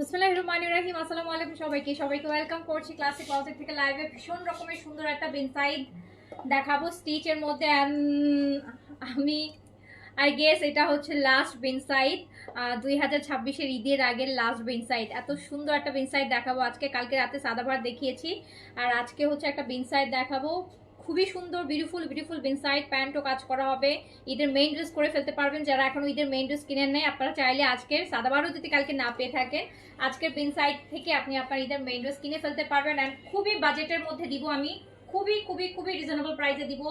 বিসমিল্লাহির রহমানির রহিম। আসসালামু আলাইকুম সবাইকে ওয়েলকাম করছি ক্লাসিক ক্লজেট থেকে লাইভে। ভীষণ রকমের সুন্দর একটা বিনসাইড দেখাবো স্টিচের মধ্যে। আমি আই গেস এটা হচ্ছে লাস্ট বিনসাইড, 2026-এর ঈদের আগের লাস্ট বিনসাইড। এত সুন্দর একটা বিনসাইড দেখাবো আজকে। কালকে রাতে সাদাভার দেখিয়েছি, আর আজকে হচ্ছে একটা বিনসাইড দেখাবো। খুবই সুন্দর বিউটিফুল বিনসাইড। প্যান্টও কাজ করা হবে। ঈদের মেইন ড্রেস করে ফেলতে পারবেন যারা এখনো ঈদের মেইন ড্রেস কিনেন নাই। আপনারা চাইলে আজকের সাদাবারও যদি কালকে না পেয়ে থাকেন, আজকের বিনসাইড থেকে আপনি আপনার ঈদের মেইন ড্রেস কিনে ফেলতে পারবেন। অ্যান্ড খুবই বাজেটের মধ্যে দিব আমি, খুবই রিজনেবল প্রাইসে দিব।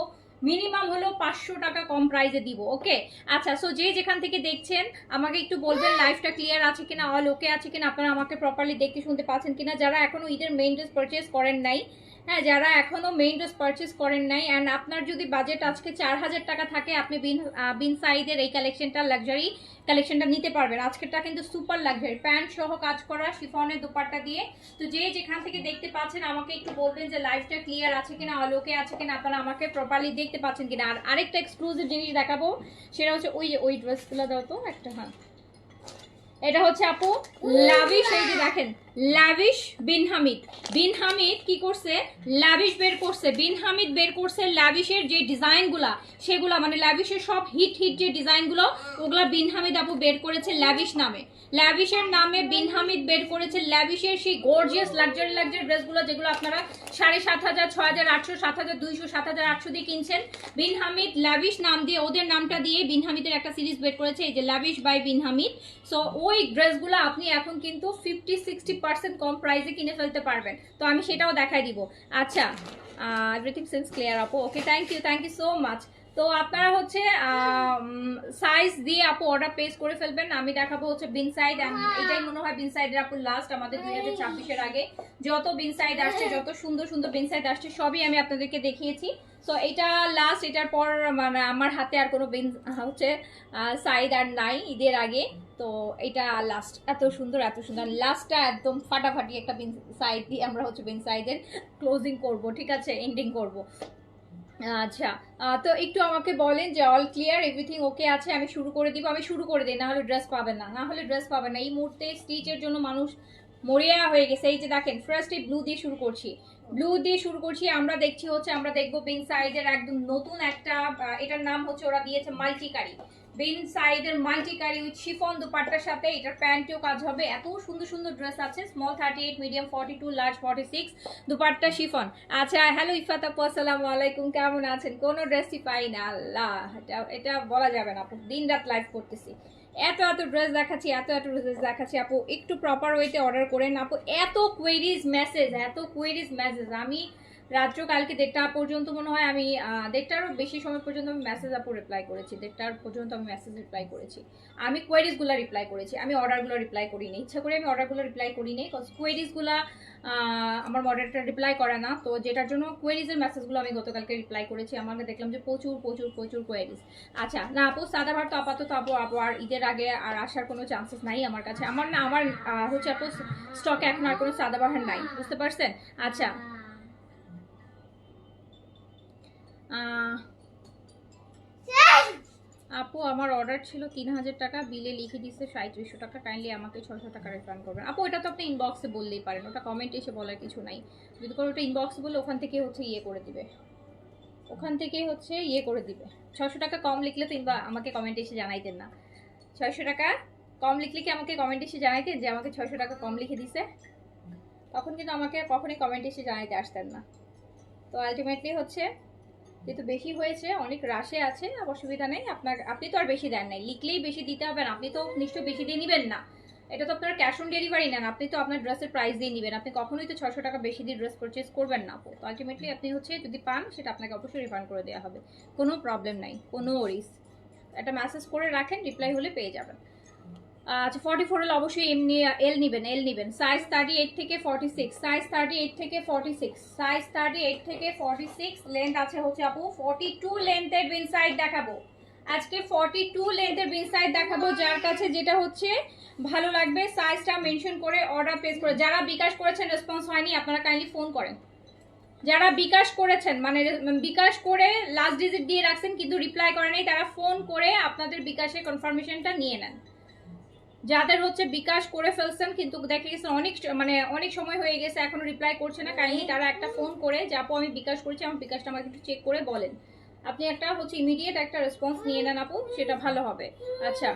মিনিমাম হলো 500 টাকা কম প্রাইসে দিব। ওকে, আচ্ছা। সো যে যেখান থেকে দেখছেন আমাকে একটু বলবেন লাইভটা ক্লিয়ার আছে কিনা, অল ওকে আছে কিনা, আপনারা আমাকে প্রপারলি দেখতে শুনতে পাচ্ছেন কিনা। যারা এখনো ঈদের মেইন ড্রেস পারচেজ করেন নাই, হ্যাঁ, যারা এখনো মেইন ড্রেস পারচেজ করেন নাই, অ্যান্ড আপনার যদি বাজেট আজকে 4000 টাকা থাকে, আপনি বিন সাইডের এই কালেকশনটা, লাক্সারি কালেকশনটা নিতে পারবেন। আজকেরটা কিন্তু সুপার লাক্সারি, প্যান্ট সহ কাজ করা শিফনের দোপাট্টা দিয়ে। তো যে যেখান থেকে দেখতে পাচ্ছেন আমাকে একটু বলবেন যে লাইভটা ক্লিয়ার আছে কিনা, অলোকে আছে কিনা, আপনারা আমাকে প্রপারলি দেখতে পাচ্ছেন কিনা। আর আরেকটা এক্সক্লুসিভ জিনিস দেখাবো, সেটা হচ্ছে ওই ড্রেসগুলো দাও তো একটা। হ্যাঁ, এটা হচ্ছে আপু লাভিশ। এই যে দেখেন, লাভিশ বিন হামিদ। বিন হামিদ কি করছে, লাভিশ বের করছে। বিন হামিদ বের করছে লাভিশের যে ডিজাইনগুলা, সেগুলা মানে লাভিশের সব হিট যে ডিজাইনগুলো, ওগুলা বিন হামিদ আপু বের করেছে লাভিশ নামে। লাভিশের নামে বিন হামিদ বের করেছে লাভিশের সেই গর্জিয়াস লাক্সারি ড্রেসগুলো, যেগুলো আপনারা 7,500, 6,800, 7,200, 7,800 দিয়ে কিনছেন। বিন হামিদ লাভিশ নাম দিয়ে, ওদের নামটা দিয়ে বিন হামিদের একটা সিরিজ বের করেছে, এই যে lavish by Bin Hamid. So ওই ড্রেসগুলো আপনি এখন কিন্তু 50-60% কম প্রাইসে কিনে ফেলতে পারবেন। তো আমি সেটাও দেখাই দিব। আচ্ছা, এভরিথিং সেন্স ক্লিয়ার আপু। ওকে, থ্যাংক ইউ সো মাচ। তো আপনারা হচ্ছে সাইজ দিয়ে আপু অর্ডার প্লেস করে ফেলবেন। আমি দেখাবো হচ্ছে বিনসাইড, এটাই মনে হয় বিনসাইডের আপু লাস্ট আমাদের 2026-এর আগে যত বিনসাইড আসছে, যত সুন্দর বিনসাইড আসছে, সবই আমি আপনাদেরকে দেখিয়েছি। সো এটা লাস্ট, এটার পর মানে আমার হাতে আর কোনো বিন হচ্ছে সাইড আর নাই ঈদের আগে। তো এটা লাস্ট। এত সুন্দর লাস্টটা একদম ফাটাফাটি একটা বিন সাইড দিয়ে আমরা হচ্ছে বিন সাইডের ক্লোজিং করব, ঠিক আছে, এন্ডিং করব। আচ্ছা, তো একটু আমাকে বলেন যে অল ক্লিয়ার, এভরিথিং ওকে আছে। আমি শুরু করে দিব, আমি শুরু করে দিই, না হলে ড্রেস পাবেন না। এই মুহূর্তে স্টিচের জন্য মানুষ মরিয়া হয়ে গেছে। এই যে দেখেন, ফার্স্ট এই ব্লু দিয়ে শুরু করছি। আমরা দেখবো বিন সাইডের একদম নতুন একটা, এটার নাম হচ্ছে, ওরা দিয়েছে মাল্টিকারি। বিন সাইডের মাল্টিকারি উইথ শিফন দুপাট্টার সাথে এটার প্যান্টেও কাজ হবে। এত সুন্দর ড্রেস আছে, small 38, medium 42, large 46, dupatta chiffon. আচ্ছা, হ্যালো ইফাত আপু, আসসালামু আলাইকুম, কেমন আছেন? কোনো ড্রেসই পাই না, আল্লাহ, এটা বলা যাবে না আপু, দিন রাত লাইভ করতেছি, এত ড্রেস দেখাচ্ছি, আপু একটু প্রপার ওয়েতে অর্ডার করেন আপু। এত কোয়েরিজ মেসেজ আমি রাত্র কালকে 1:30 পর্যন্ত মনে হয়, আমি 1:30-এরও বেশি সময় পর্যন্ত আমি মেসেজ আপু রিপ্লাই করেছি। 1:30 পর্যন্ত আমি মেসেজ রিপ্লাই করেছি। আমি কোয়েরিজগুলো রিপ্লাই করেছি, আমি অর্ডারগুলো রিপ্লাই করিনি। ইচ্ছা করে আমি অর্ডারগুলো রিপ্লাই করিনি, বিকজ কোয়েরিজগুলো আমার মডারেটর রিপ্লাই করে না। তো যেটার জন্য কোয়েরিজের মেসেজগুলো আমি গতকালকে রিপ্লাই করেছি। আমাকে দেখলাম যে প্রচুর কোয়েরিজ। আচ্ছা, না আপু, সাদাভার তো আপাতত আপু আর ঈদের আগে আর আসার কোনো চান্সেস নাই আমার কাছে। আমার হচ্ছে আপু স্টকে এখন আর কোনো সাদাবাহার নাই, বুঝতে পারছেন? আচ্ছা, আপু আমার অর্ডার ছিল 3000 টাকা, বিলে লিখে দিচ্ছে 3700 টাকা, কাইন্ডলি আমাকে 600 টাকা রিফান্ড করবেন। আপু এটা তো আপনি ইনবক্সে বললেই পারেন, ওটা কমেন্টে এসে বলার কিছু নাই। যদি কোনো ওটা ইনবক্সে বলে ওখান থেকে হচ্ছে ইয়ে করে দিবে, 600 টাকা কম লিখলে তো আমাকে কমেন্টে এসে জানাইতেন না। 600 টাকা কম লিখলে কি আমাকে কমেন্টে এসে জানাইতেন যে আমাকে 600 টাকা কম লিখে দিছে? তখন কিন্তু আমাকে কখনই কমেন্টে এসে জানাইতে আসতেন না। তো আলটিমেটলি হচ্ছে, যেহেতু বেশি হয়েছে, অনেক রাশে আছে, অসুবিধা নেই। আপনি তো আর বেশি দেন নাই, লিখলেই বেশি দিতে হবে না। আপনি তো নিশ্চয়ই বেশি দিয়ে নেবেন না, এটা তো আপনার ক্যাশ অন ডেলিভারি নেন। আপনি তো আপনার ড্রেসের প্রাইস দিয়ে নেবেন, আপনি কখনোই তো 600 টাকা বেশি দিয়ে ড্রেস পারচেজ করবেন না আপু। তো আলটিমেটলি আপনি হচ্ছে যদি পান, সেটা আপনাকে অবশ্যই রিফান্ড করে দেওয়া হবে, কোনো প্রবলেম নাই, কোনো ওরিস। একটা মেসেজ করে রাখেন, রিপ্লাই হলে পেয়ে যাবেন। আচ্ছা, 44 এল অবশ্যই এল নেবেন। সাইজ 38 থেকে 46, সাইজ 38 থেকে 46, লেন্থ আছে হচ্ছে আপু 42 লেন্থের বিনসাইড দেখাবো আজকে। 42 লেন্থের বিনসাইড দেখাবো, যার কাছে যেটা হচ্ছে ভালো লাগবে সাইজটা মেনশন করে অর্ডার প্লেস করে। যারা বিকাশ করেছেন রেসপন্স হয়নি, আপনারা কাইন্ডলি ফোন করেন। যারা বিকাশ করেছেন, মানে বিকাশ করে লাস্ট ডিজিট দিয়ে রাখছেন কিন্তু রিপ্লাই করে নাই, তারা ফোন করে আপনাদের বিকাশের কনফার্মেশনটা নিয়ে নেন। যাদের হচ্ছে বিকাশ করে ফেলছেন কিন্তু দেখে গেছেন অনেক সময় হয়ে গেছে এখনো রিপ্লাই করছে না, কাইন্ডলি তারা একটা ফোন করে যে আপু আমি বিকাশ করেছি, আমার বিকাশটা আমাকে একটু চেক করে বলেন। আপনি একটা হচ্ছে ইমিডিয়েট একটা রেসপন্স নিয়ে নেন আপু, সেটা ভালো হবে। আচ্ছা,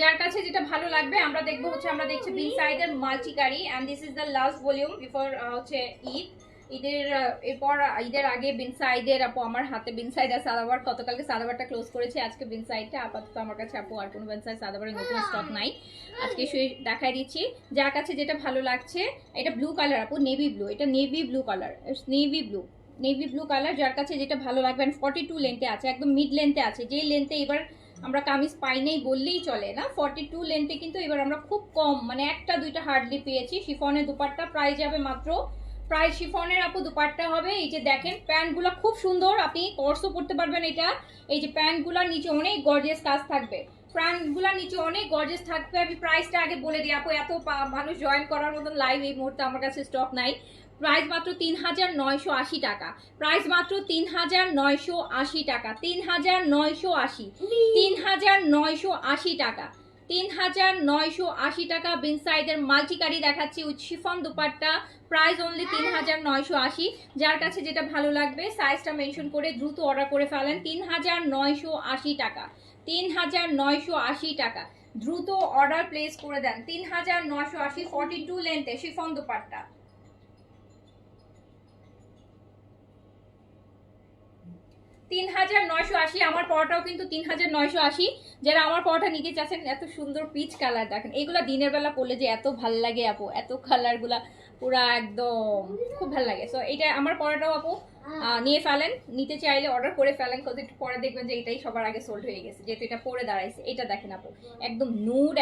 যার কাছে যেটা ভালো লাগবে আমরা দেখবো হচ্ছে, আমরা দেখছি বিন সাইডের মাল্টিকারি, and this is the last volume before হচ্ছে ঈদের এরপর ঈদের আগে বিন সাইডের আপু আমার হাতে বিন সাইড আর সাদাবার, গতকালকে সাদাবারটা ক্লোজ করেছি, আজকে বিন সাইডটা আপাতত আমার কাছে আপু আর কোনো বিন সাইড সাদাবারের নতুন স্টক নাই, আজকে দেখাই দিচ্ছি। যার কাছে যেটা ভালো লাগছে, এটা ব্লু কালার আপু, নেভি ব্লু, এটা navy blue colour, navy blue colour. যার কাছে যেটা ভালো লাগবে, 42 লেন্থে আছে, একদম মিড লেন্থে আছে, যেই লেন্থে এবার আমরা কামিজ পাই নাই বললেই চলে না, 42 লেন্থে কিন্তু এবার আমরা খুব কম মানে একটা দুইটা হার্ডলি পেয়েছি। শিফনের দুপাট্টা প্রাইস যাবে মাত্র, প্রাইস শিফনের আপু দুপাট্টা হবে, এই যে দেখেন প্যান্টগুলো খুব সুন্দর, আপনি কোর্সও পড়তে পারবেন এটা। এই যে প্যান্টগুলোর নিচে অনেক গর্জিয়াস কাজ থাকবে, প্যান্টগুলোর নিচে অনেক গর্জিয়াস থাকবে। আমি প্রাইসটা আগে বলে দিই আপু, এত মানুষ জয়েন করার মতন লাইভ এই মুহূর্তে আমার কাছে স্টক নাই। প্রাইস মাত্র 3980 টাকা, প্রাইস মাত্র 3980 টাকা, 3980, 3980 টাকা, 3980 টাকা। বিন সাইডের মাল্টিকারি দেখাচ্ছি with chiffon dupatta, price only 3980। যার কাছে যেটা ভালো লাগবে সাইজটা মেনশন করে দ্রুত অর্ডার করে ফেলেন। 3980 টাকা, 3980 টাকা, দ্রুত অর্ডার প্লেস করে দেন। 3980, 42 লেন্থে শিফন দুপাট্টা। 3980, আমার পরোটাও কিন্তু 3980। যারা আমার পরোটা নিতে চাচ্ছেন, এত সুন্দর পিচ কালার দেখেন, এগুলা দিনের বেলা পরলে যে এত ভাল লাগে আপু, এত কালার গুলা পুরা একদম খুব ভাল লাগে। সো এটা আমার পরোটাও আপু নিয়ে ফেলেন, নিতে চাইলে অর্ডার করে ফেলেন, কত একটু পরে দেখবেন যে এটাই সবার আগে সোল্ড হয়ে গেছে, যেহেতু এটা পরে দাঁড়াইছে। এটা দেখেন আপু, একদম নুড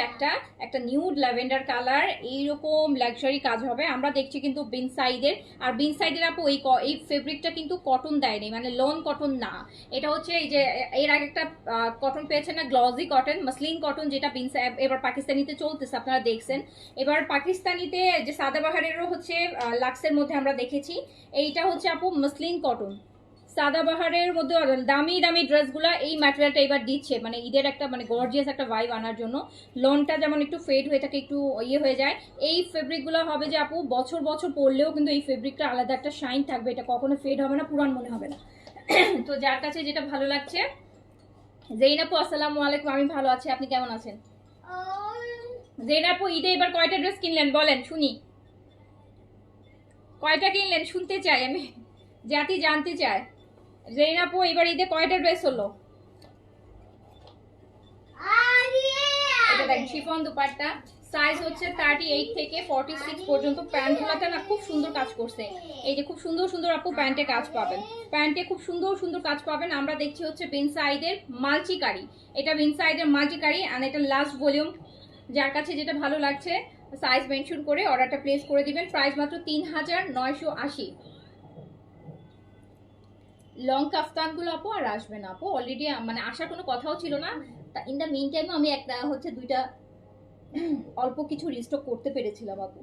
একটা নিউড ল্যাভেন্ডার কালার, এইরকম লাক্সারি কাজ হবে। আমরা দেখছি কিন্তু বিন সাইডের, আর বিন সাইডের আপু এই ফেব্রিকটা কিন্তু কটন দেয়নি, মানে লন কটন না, এটা হচ্ছে এই যে এর আগে একটা কটন পেয়েছে না, গ্লজি কটন, মসলিন কটন, যেটা বিন এবার পাকিস্তানিতে চলতেছে আপনারা দেখছেন। এবার পাকিস্তানিতে যে সাদাবাহারেরও হচ্ছে লাক্সের মধ্যে আমরা দেখেছি, এইটা হচ্ছে আপু মসলিন কটন, সাদাবাহারের মধ্যে দামি দামি ড্রেসগুলা এই ম্যাটেরিয়ালটা এবার দিচ্ছে, মানে ঈদের একটা মানে গর্জিয়াস একটা ভাইব আনার জন্য। লনটা যেমন একটু ফেড হয়ে থাকে, একটু ইয়ে হয়ে যায়, এই ফেব্রিকগুলো হবে যে আপু বছর বছর পরলেও কিন্তু এই ফেব্রিকটা আলাদা একটা শাইন থাকবে, এটা কখনো ফেড হবে না, পুরান মনে হবে না। তো যার কাছে যেটা ভালো লাগছে, জেইনাপু আসসালামু আলাইকুম, আমি ভালো আছি, আপনি কেমন আছেন? জেইনাপু ঈদে এবার কয়টা ড্রেস কিনলেন বলেন শুনি, কয়টা কিনলেন শুনতে চাই আমি, জাতি জানতে চায়। জেইনাপু এবার ঈদে কয়টা ড্রেস হলো? এটা দেখেন শিফন দুপাট্টা, সাইজ হচ্ছে 38 থেকে 46 পর্যন্ত। প্যান্টগুলোতে না খুব সুন্দর কাজ করছে, এই যে খুব সুন্দর সুন্দর আপু প্যান্টে কাজ পাবেন, প্যান্টে খুব সুন্দর সুন্দর কাজ পাবেন। আমরা দেখছি হচ্ছে বিন সাইডের মাল্টিকারি, এটা বিন সাইডের মাল্টিকারি, আর এটা লাস্ট ভলিউম। যার কাছে যেটা ভালো লাগছে সাইজ মেনশন করে অর্ডারটা প্লেস করে দিবেন, প্রাইস মাত্র 3980। লং কাফতানগুলো আপু আর আসবে না আপু, অলরেডি মানে আসার কোনো কথাও ছিল না। ইন দ্য মিন টাইম আমি একটা হচ্ছে দুইটা অল্প কিছু রিস্টক করতে পেরেছিলাম আপু,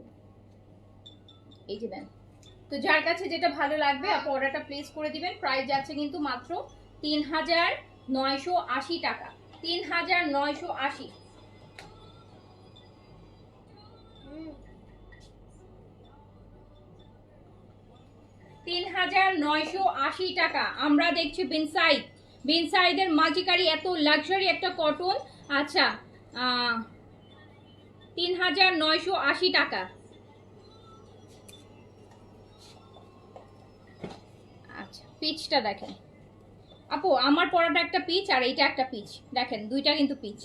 এই যে দেন। তো যার কাছে যেটা ভালো লাগবে আপু অর্ডারটা প্লেস করে দিবেন, প্রাইস যাচ্ছে কিন্তু মাত্র 3980 টাকা, 3980। 3980 টাকা। আমরা দেখছি বিন সাইডের মাল্টিকারি, এত লাক্সারি একটা কটন। আচ্ছা 3980 টাকা। আচ্ছা পিচটা দেখেন আপু, আমার পরাটা একটা পিচ আর এইটা একটা পিচ, দেখেন দুইটা কিন্তু পিচ,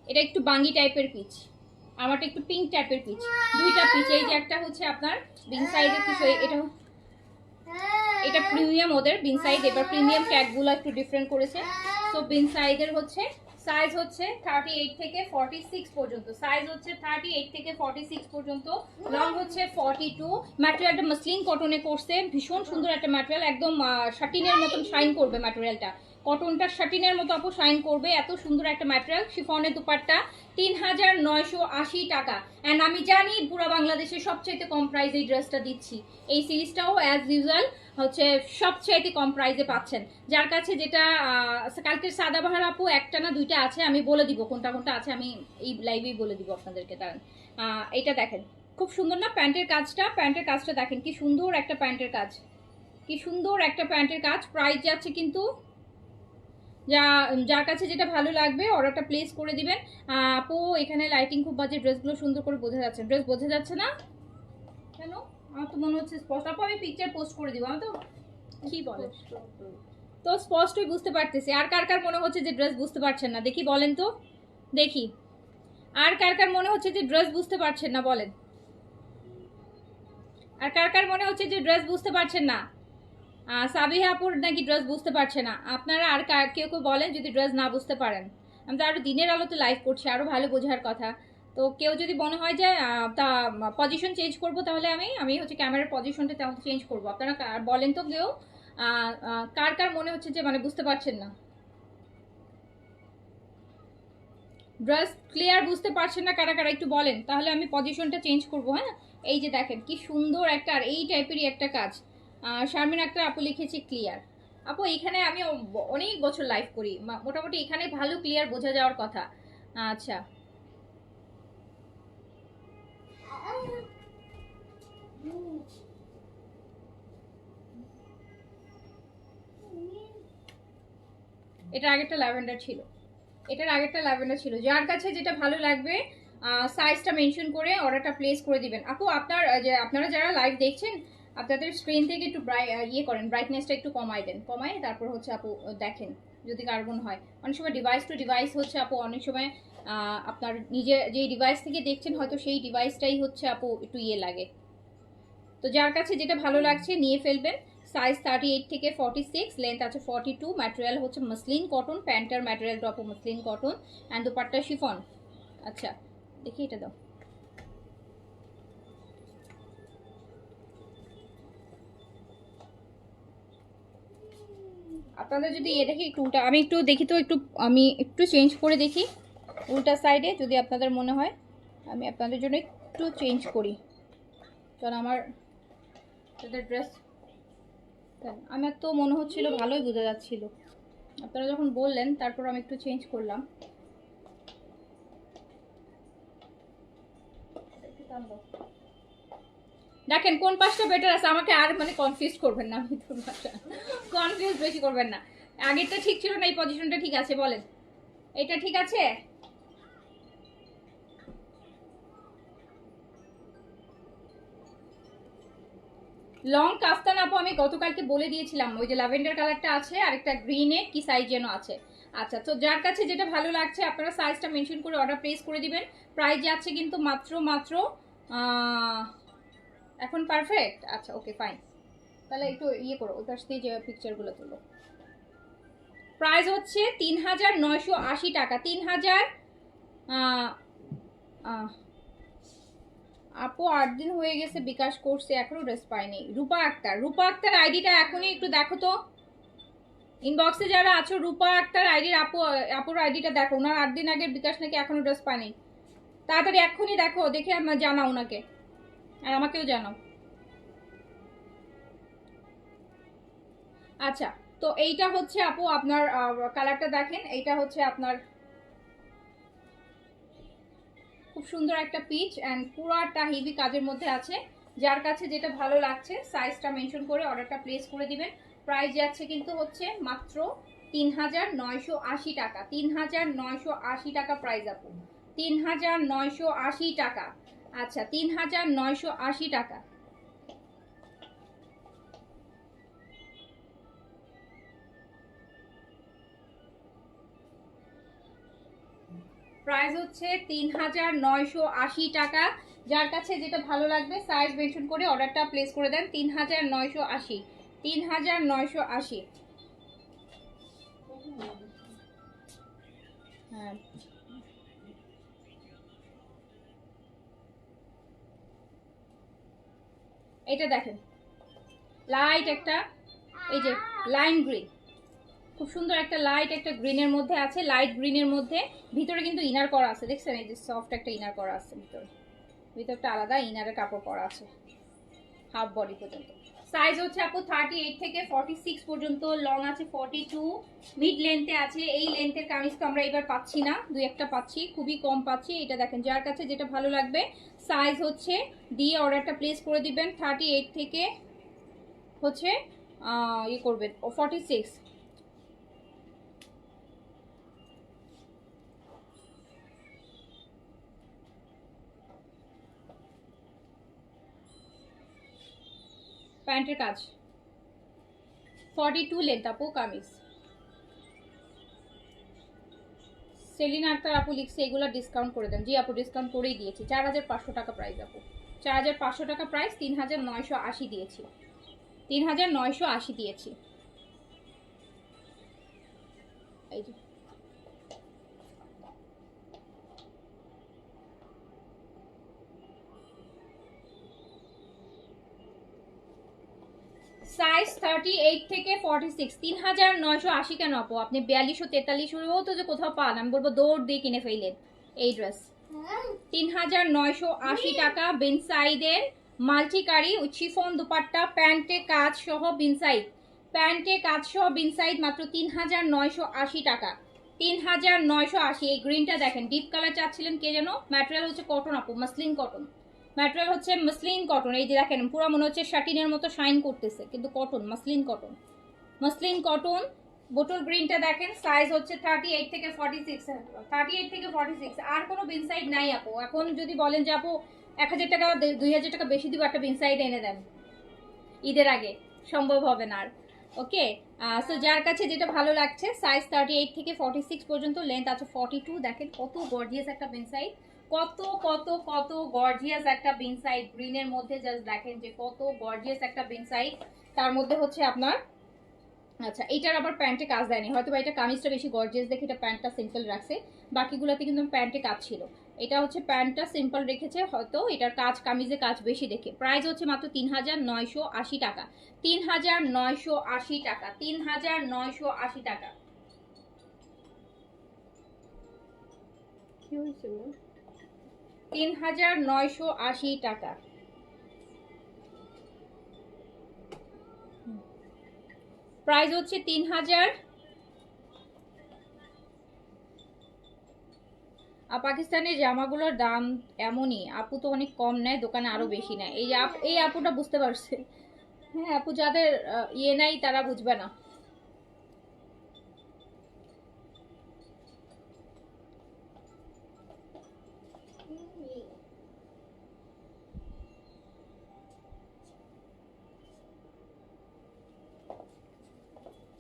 এটা একটু বাঙ্গি টাইপের পিচ, আমারটা একটু পিঙ্ক টাইপের পিচ, দুইটা পিচ। এই যে একটা হচ্ছে আপনার বিন সাইডের কিছু, এটা প্রিমিয়াম ওদের বিন সাইড, এবার প্রিমিয়াম ট্যাগগুলো একটু ডিফারেন্ট করেছে। সো বিন সাইডের হচ্ছে সাইজ হচ্ছে 38 থেকে 46 পর্যন্ত, সাইজ হচ্ছে 38 থেকে 46 পর্যন্ত, লং হচ্ছে 42। ম্যাটেরিয়ালটা মসলিন কটনে করছে, ভীষণ সুন্দর একটা ম্যাটেরিয়াল, একদম শাটিনের মতন শাইন করবে ম্যাটেরিয়ালটা, কটনটা শাটিনের মতো আপু শাইন করবে, এত সুন্দর একটা ম্যাটেরিয়াল। শিফনের দুপাট্টা ৩,৯৮০ টাকা। অ্যান্ড আমি জানি পুরো বাংলাদেশে সবচাইতে কম প্রাইসে এই ড্রেসটা দিচ্ছি। এই সিরিজটাও অ্যাজ ইউজুয়াল হচ্ছে সবচাইতে কম প্রাইসে পাচ্ছেন। যার কাছে যেটা কালকের সাদাবাহার আপু একটা না দুইটা আছে, আমি বলে দিব কোনটা কোনটা আছে, আমি এই লাইভেই বলে দিব আপনাদেরকে। কারণ এটা দেখেন খুব সুন্দর না প্যান্টের কাজটা, প্যান্টের কাজটা দেখেন কি সুন্দর একটা প্যান্টের কাজ, কি সুন্দর একটা প্যান্টের কাজ। প্রাইস যাচ্ছে কিন্তু যার কাছে যেটা ভালো লাগবে অর্ডারটা প্লেস করে দিবেন। আপু এখানে লাইটিং খুব বাজে, ড্রেসগুলো সুন্দর করে বোঝা যাচ্ছে, ড্রেস বোঝা যাচ্ছে না কেন? আমার তো মনে হচ্ছে স্পষ্ট। আপু আমি পিকচার পোস্ট করে দিব, আমি তো কি বলে তো স্পষ্টই বুঝতে পারতেছি। আর কার কার মনে হচ্ছে যে ড্রেস বুঝতে পারছেন না দেখি বলেন তো, দেখি আর কার কার মনে হচ্ছে যে ড্রেস বুঝতে পারছেন না বলেন, আর কার কার মনে হচ্ছে যে ড্রেস বুঝতে পারছেন না? সাবিহা আপুর নাকি ড্রেস বুঝতে পারছে না। আপনারা আর কেউ কেউ বলেন যদি ড্রেস না বুঝতে পারেন। আমি তো আরও দিনের আলোতে লাইভ করছি, আরও ভালো বোঝার কথা। তো কেউ যদি মনে হয় যে তা পজিশন চেঞ্জ করব, তাহলে আমি হচ্ছে ক্যামেরার পজিশনটা চেঞ্জ করব। আপনারা বলেন তো কেউ কার কার মনে হচ্ছে যে মানে বুঝতে পারছেন না, ড্রেস ক্লিয়ার বুঝতে পারছেন না কারা কারা একটু বলেন, তাহলে আমি পজিশনটা চেঞ্জ করব। হ্যাঁ, এই যে দেখেন কি সুন্দর একটা, আর এই টাইপেরই একটা কাজ। শারমিন আক্তার আপু লিখেছি ক্লিয়ার। আপু এখানে আমি অনেক বছর লাইভ করি, মোটামুটি এখানে ভালো ক্লিয়ার বোঝা যাওয়ার কথা। আচ্ছা এটার আগেরটা ল্যাভেন্ডার ছিল, এটার আগেরটা ল্যাভেন্ডার ছিল। যার কাছে যেটা ভালো লাগবে সাইজটা মেনশন করে অর্ডারটা প্লেস করে দিবেন। আপু আপনারা যারা লাইভ দেখছেন আপনাদের স্ক্রিন থেকে একটু ইয়ে করেন, ব্রাইটনেসটা একটু কমাই দেন, কমাই তারপর হচ্ছে আপু দেখেন যদি কার মনে হয়। অনেক সময় ডিভাইস টু ডিভাইস হচ্ছে আপু, অনেক সময় আপনার নিজে যেই ডিভাইস থেকে দেখছেন হয়তো সেই ডিভাইসটাই হচ্ছে আপু একটু ইয়ে লাগে। তো যার কাছে যেটা ভালো লাগছে নিয়ে ফেলবেন। সাইজ 38 থেকে 46, লেন্থ আছে 42, ম্যাটেরিয়াল হচ্ছে মসলিন কটন, প্যান্টার ম্যাটেরিয়ালটা আপু muslin cotton, and dupatta chiffon. আচ্ছা দেখি এটা দাও। আপনাদের যদি এ দেখি একটু উল্টা, আমি একটু দেখি তো, একটু আমি একটু চেঞ্জ করে দেখি উল্টা সাইডে, যদি আপনাদের মনে হয় আমি আপনাদের জন্য একটু চেঞ্জ করি, কারণ আমার ড্রেস আমার তো মনে হচ্ছিল ভালোই বোঝা যাচ্ছিল। আপনারা যখন বললেন তারপর আমি একটু চেঞ্জ করলাম। দেখেন কোন পাশটা বেটার আছে, আমাকে আর মানে কনফিউজ করবেন না, আমি তো কনফিউজ বেশি করবেন না। আগেরটা ঠিক ছিল না, এই পজিশনটা ঠিক আছে বলেন, এটা ঠিক আছে? লং কাফতান আপু আমি গতকালকে বলে দিয়েছিলাম, ওই যে ল্যাভেন্ডার কালারটা আছে আর একটা গ্রিনে কি সাইজ যেন আছে। আচ্ছা, তো যার কাছে যেটা ভালো লাগছে আপনারা সাইজটা মেনশন করে অর্ডার প্লেস করে দিবেন। প্রাইস যাচ্ছে কিন্তু মাত্র এখন পারফেক্ট। আচ্ছা ওকে ফাইন, তাহলে একটু ইয়ে করো ওই পাশ দিয়ে যে পিকচারগুলো তুলো। প্রাইস হচ্ছে ৩,৯৮০ টাকা। ৩,০০০ আপু 8 দিন হয়ে গেছে বিকাশ করছে, এখনো ড্রেস পাইনি। রূপা আক্তার আইডিটা এখনই একটু দেখো তো, ইনবক্সে যারা আছো রূপা আক্তার আইডির আপুর আইডিটা দেখো, ওনার 8 দিন আগের বিকাশ নাকি এখনো ড্রেস পাইনি। তাড়াতাড়ি এক্ষুনি দেখো, দেখে জানাও ওনাকে আর আমাকেও জানাও। আচ্ছা, তো এইটা হচ্ছে আপু আপনার কালারটা দেখেন, এইটা হচ্ছে আপনার খুব সুন্দর একটা পিচ অ্যান্ড পুরাটা হেভি কাজের মধ্যে আছে। যার কাছে যেটা ভালো লাগছে সাইজটা মেনশন করে অর্ডারটা প্লেস করে দিবেন। প্রাইস যাচ্ছে কিন্তু হচ্ছে মাত্র ৩,৯৮০ টাকা। ৩,৯৮০ টাকা প্রাইস আপু, ৩,৯৮০ টাকা। আচ্ছা ৩,৯৮০ টাকা। প্রাইস হচ্ছে ৩,৯৮০ টাকা। যার কাছে যেটা ভালো লাগবে সাইজ মেনশন করে অর্ডারটা প্লেস করে দেন। ৩,৯৮০, ৩,৯৮০। হ্যাঁ এটা দেখেন লাইট একটা, এই যে লাইম গ্রিন, খুব সুন্দর একটা লাইট একটা গ্রিনের মধ্যে আছে, লাইট গ্রিনের মধ্যে। ভিতরে কিন্তু ইনার করা আছে, দেখছেন এই যে সফট একটা ইনার করা আছে ভিতরে, ভিতরটা আলাদা ইনারের কাপড় করা আছে হাফ বডি পর্যন্ত। সাইজ হচ্ছে আপু 38 থেকে 46 পর্যন্ত, লং আছে 42, মিড লেন্থে আছে। এই লেন্থের কামিজ তো আমরা এবার পাচ্ছি না, দুই একটা পাচ্ছি, খুবই কম পাচ্ছি। এটা দেখেন, যার কাছে যেটা ভালো লাগবে সাইজ হচ্ছে দিয়ে অর্ডারটা প্লেস করে দিবেন। 38 থেকে হচ্ছে করবেন 46। প্যান্টের কাজ 42 লেন্থ আপু কামিজ। সেলিনা আক্তার আপু লিখছে এগুলো ডিসকাউন্ট করে দেন। জি আপু ডিসকাউন্ট করেই দিয়েছি, 4500 টাকা প্রাইস আপু, 4500 টাকা প্রাইস, 3980 দিয়েছি, 3980 দিয়েছি। এই যে সাইজ 38 থেকে 46, 3980 কেন আপু? আপনি 4200 4300 তো যে কোথাও পান, আমি বলবো দৌড় দিয়ে কিনে ফেলেন এই ড্রেস। 3980 টাকা বিনসাইডের মাল্টিকারি শিফন দুপাট্টা, প্যান্টে কাজ সহ বিনসাইড, প্যান্টে কাজ সহ বিনসাইড মাত্র 3980 টাকা, 3980। এই গ্রিনটা দেখেন, ডিপ কালার চাচ্ছিলেন কে যেন, ম্যাটেরিয়াল হচ্ছে কটন আপু, মাসলিন কটন, ম্যাটেরিয়াল হচ্ছে মসলিন কটন। এই যে দেখেন পুরো মনে হচ্ছে শাটিনের মতো শাইন করতেছে, কিন্তু cotton, muslin cotton, muslin cotton. Bottle গ্রিনটা দেখেন, সাইজ হচ্ছে 38 থেকে 46, 38 থেকে 46। আর কোনো বিনসাইড নাই আপু। এখন যদি বলেন যে আপু 1000 টাকা 2000 টাকা বেশি দিব, একটা বিনসাইড এনে দেন ঈদের আগে, সম্ভব হবে না আর। ওকে, সো যার কাছে যেটা ভালো লাগছে, সাইজ 38 থেকে 46 পর্যন্ত, লেন্থ আছে 42। দেখেন কত গর্জিয়াস একটা বিনসাইড, কত কত কত গর্জিয়াস একটা বিনসাইড গ্রিনের মধ্যে। জাস্ট দেখেন যে কত গর্জিয়াস একটা বিনসাইড, তার মধ্যে হচ্ছে আপনার আচ্ছা এইটার আবার প্যান্টে কাজ দেয়নি, হয়তো বা এটা কামিজটা বেশি গর্জিয়াস দেখে এটা প্যান্টটা সিম্পল রাখছে, বাকিগুলোতে কিন্তু প্যান্টে কাজ ছিল। এটা হচ্ছে প্যান্টটা সিম্পল রেখেছে, হয়তো এটার কাজ কামিজে কাজ বেশি দেখে। প্রাইস হচ্ছে মাত্র 3980 টাকা, 3980 টাকা, 3980 টাকা। কি হয়েছে 3980 টাকা। প্রাইস হচ্ছে 3000। পাকিস্তানের জামাগুলোর দাম এমনই, আপু তো অনেক কম নেয়, দোকানে আরো বেশি নেয়। এই আপুটা বুঝতে পারছে। হ্যাঁ আপু, যাদের ইয়ে নাই তারা বুঝবে না।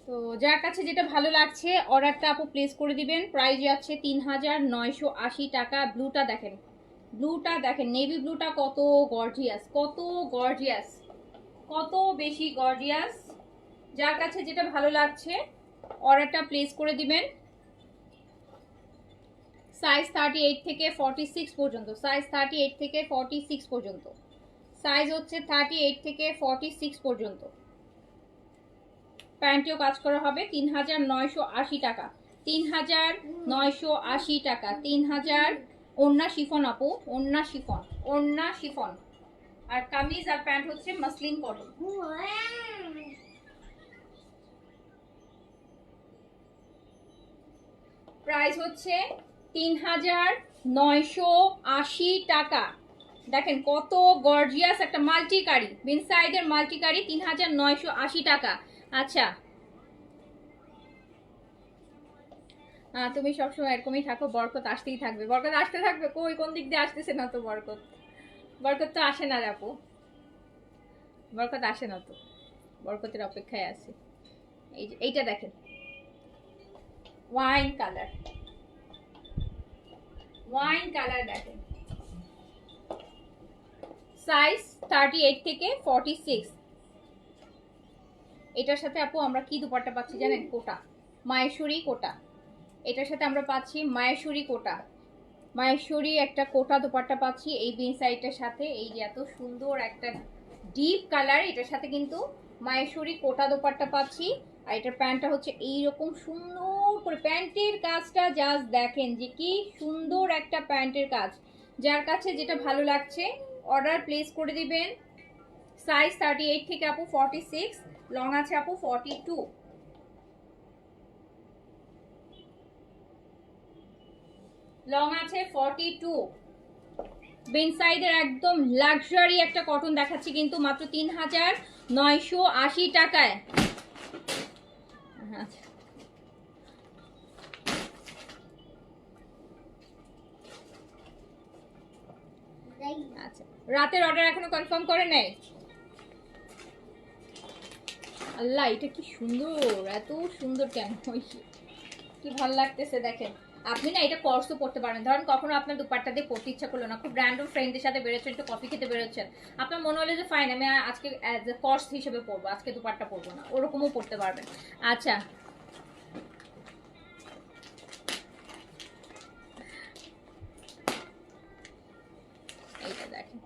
তো যার কাছে যেটা ভালো লাগছে অর্ডারটা আপু প্লেস করে দিবেন। প্রাইস যাচ্ছে 3980 টাকা। ব্লুটা দেখেন, ব্লুটা দেখেন, নেভি ব্লুটা কত গর্জিয়াস, কত গর্জিয়াস, কত বেশি গর্জিয়াস। যার কাছে যেটা ভালো লাগছে অর্ডারটা প্লেস করে দিবেন। সাইজ 38 থেকে 46 পর্যন্ত, সাইজ 38 থেকে 46 পর্যন্ত, সাইজ হচ্ছে 38 থেকে 46 পর্যন্ত। প্যান্টেও কাজ করা হবে। 3980 টাকা, 3980 টাকা, 3000। ওড়না শিফন আপু, ওড়না শিফন, ওড়না শিফন। আর কামিজ আর প্যান্ট হচ্ছে মসলিন কটন। প্রাইস হচ্ছে 3980 টাকা। দেখেন কত গর্জিয়াস একটা মাল্টিকারি, বিনসাইডের মাল্টিকারি, 3980 টাকা। আচ্ছা তুমি সবসময় এরকমই থাকো, বরকত আসতেই থাকবে, বরকত আসতে থাকবে। কই কোন দিক দিয়ে আসতেছে না তো বরকত, বরকত তো আসে না আপু, বরকত আসে না তো, বরকতের অপেক্ষায় আছে। এই যে এইটা দেখেন, ওয়াইন কালার, ওয়াইন কালার দেখেন। সাইজ 38 থেকে 46। এটার সাথে আপু আমরা কি দুপাট্টা পাচ্ছি জানেন? কোটা, মায়েশ্বরী কোটা। এটার সাথে আমরা পাচ্ছি মায়েশ্বরী কোটা, মায়েশ্বরী একটা কোটা দুপাট্টা পাচ্ছি এই বিন সাইডটার সাথে। এই যে এত সুন্দর একটা ডিপ কালার, এটার সাথে কিন্তু মায়েশ্বরী কোটা দুপাট্টা পাচ্ছি। আর এটার প্যান্টটা হচ্ছে এইরকম সুন্দর করে, প্যান্টের কাজটা জাস্ট দেখেন যে কি সুন্দর একটা প্যান্টের কাজ। যার কাছে যেটা ভালো লাগছে অর্ডার প্লেস করে দিবেন। সাইজ 38 থেকে আপু 46, লং আছে আপু 42, লং আছে 42। বেন সাইডের একদম লাক্সারি একটা কটন দেখাচ্ছি কিন্তু মাত্র 3980 টাকায়। আচ্ছা, রাতের অর্ডার এখনো কনফার্ম করে নাই? আল্লাহ এটা কি সুন্দর, এত সুন্দর কেন, কি ভালো লাগতেছে দেখেন। আপনি না এটা কর্সও পড়তে পারেন, ধরেন কখনো আপনার দুপাট্টা দিয়ে পড়তে ইচ্ছা করলো না, খুব র্যান্ডম ফ্রেন্ডদের সাথে বেরোচ্ছেন, একটু কফি খেতে বেরোচ্ছেন, আপনার মনে হলো যে ফাইন আমি আজকে অ্যাজ এ কর্স হিসেবে পড়বো, আজকে দুপাট্টা পড়বো না, ওরকমও পড়তে পারবেন। আচ্ছা এইটা দেখেন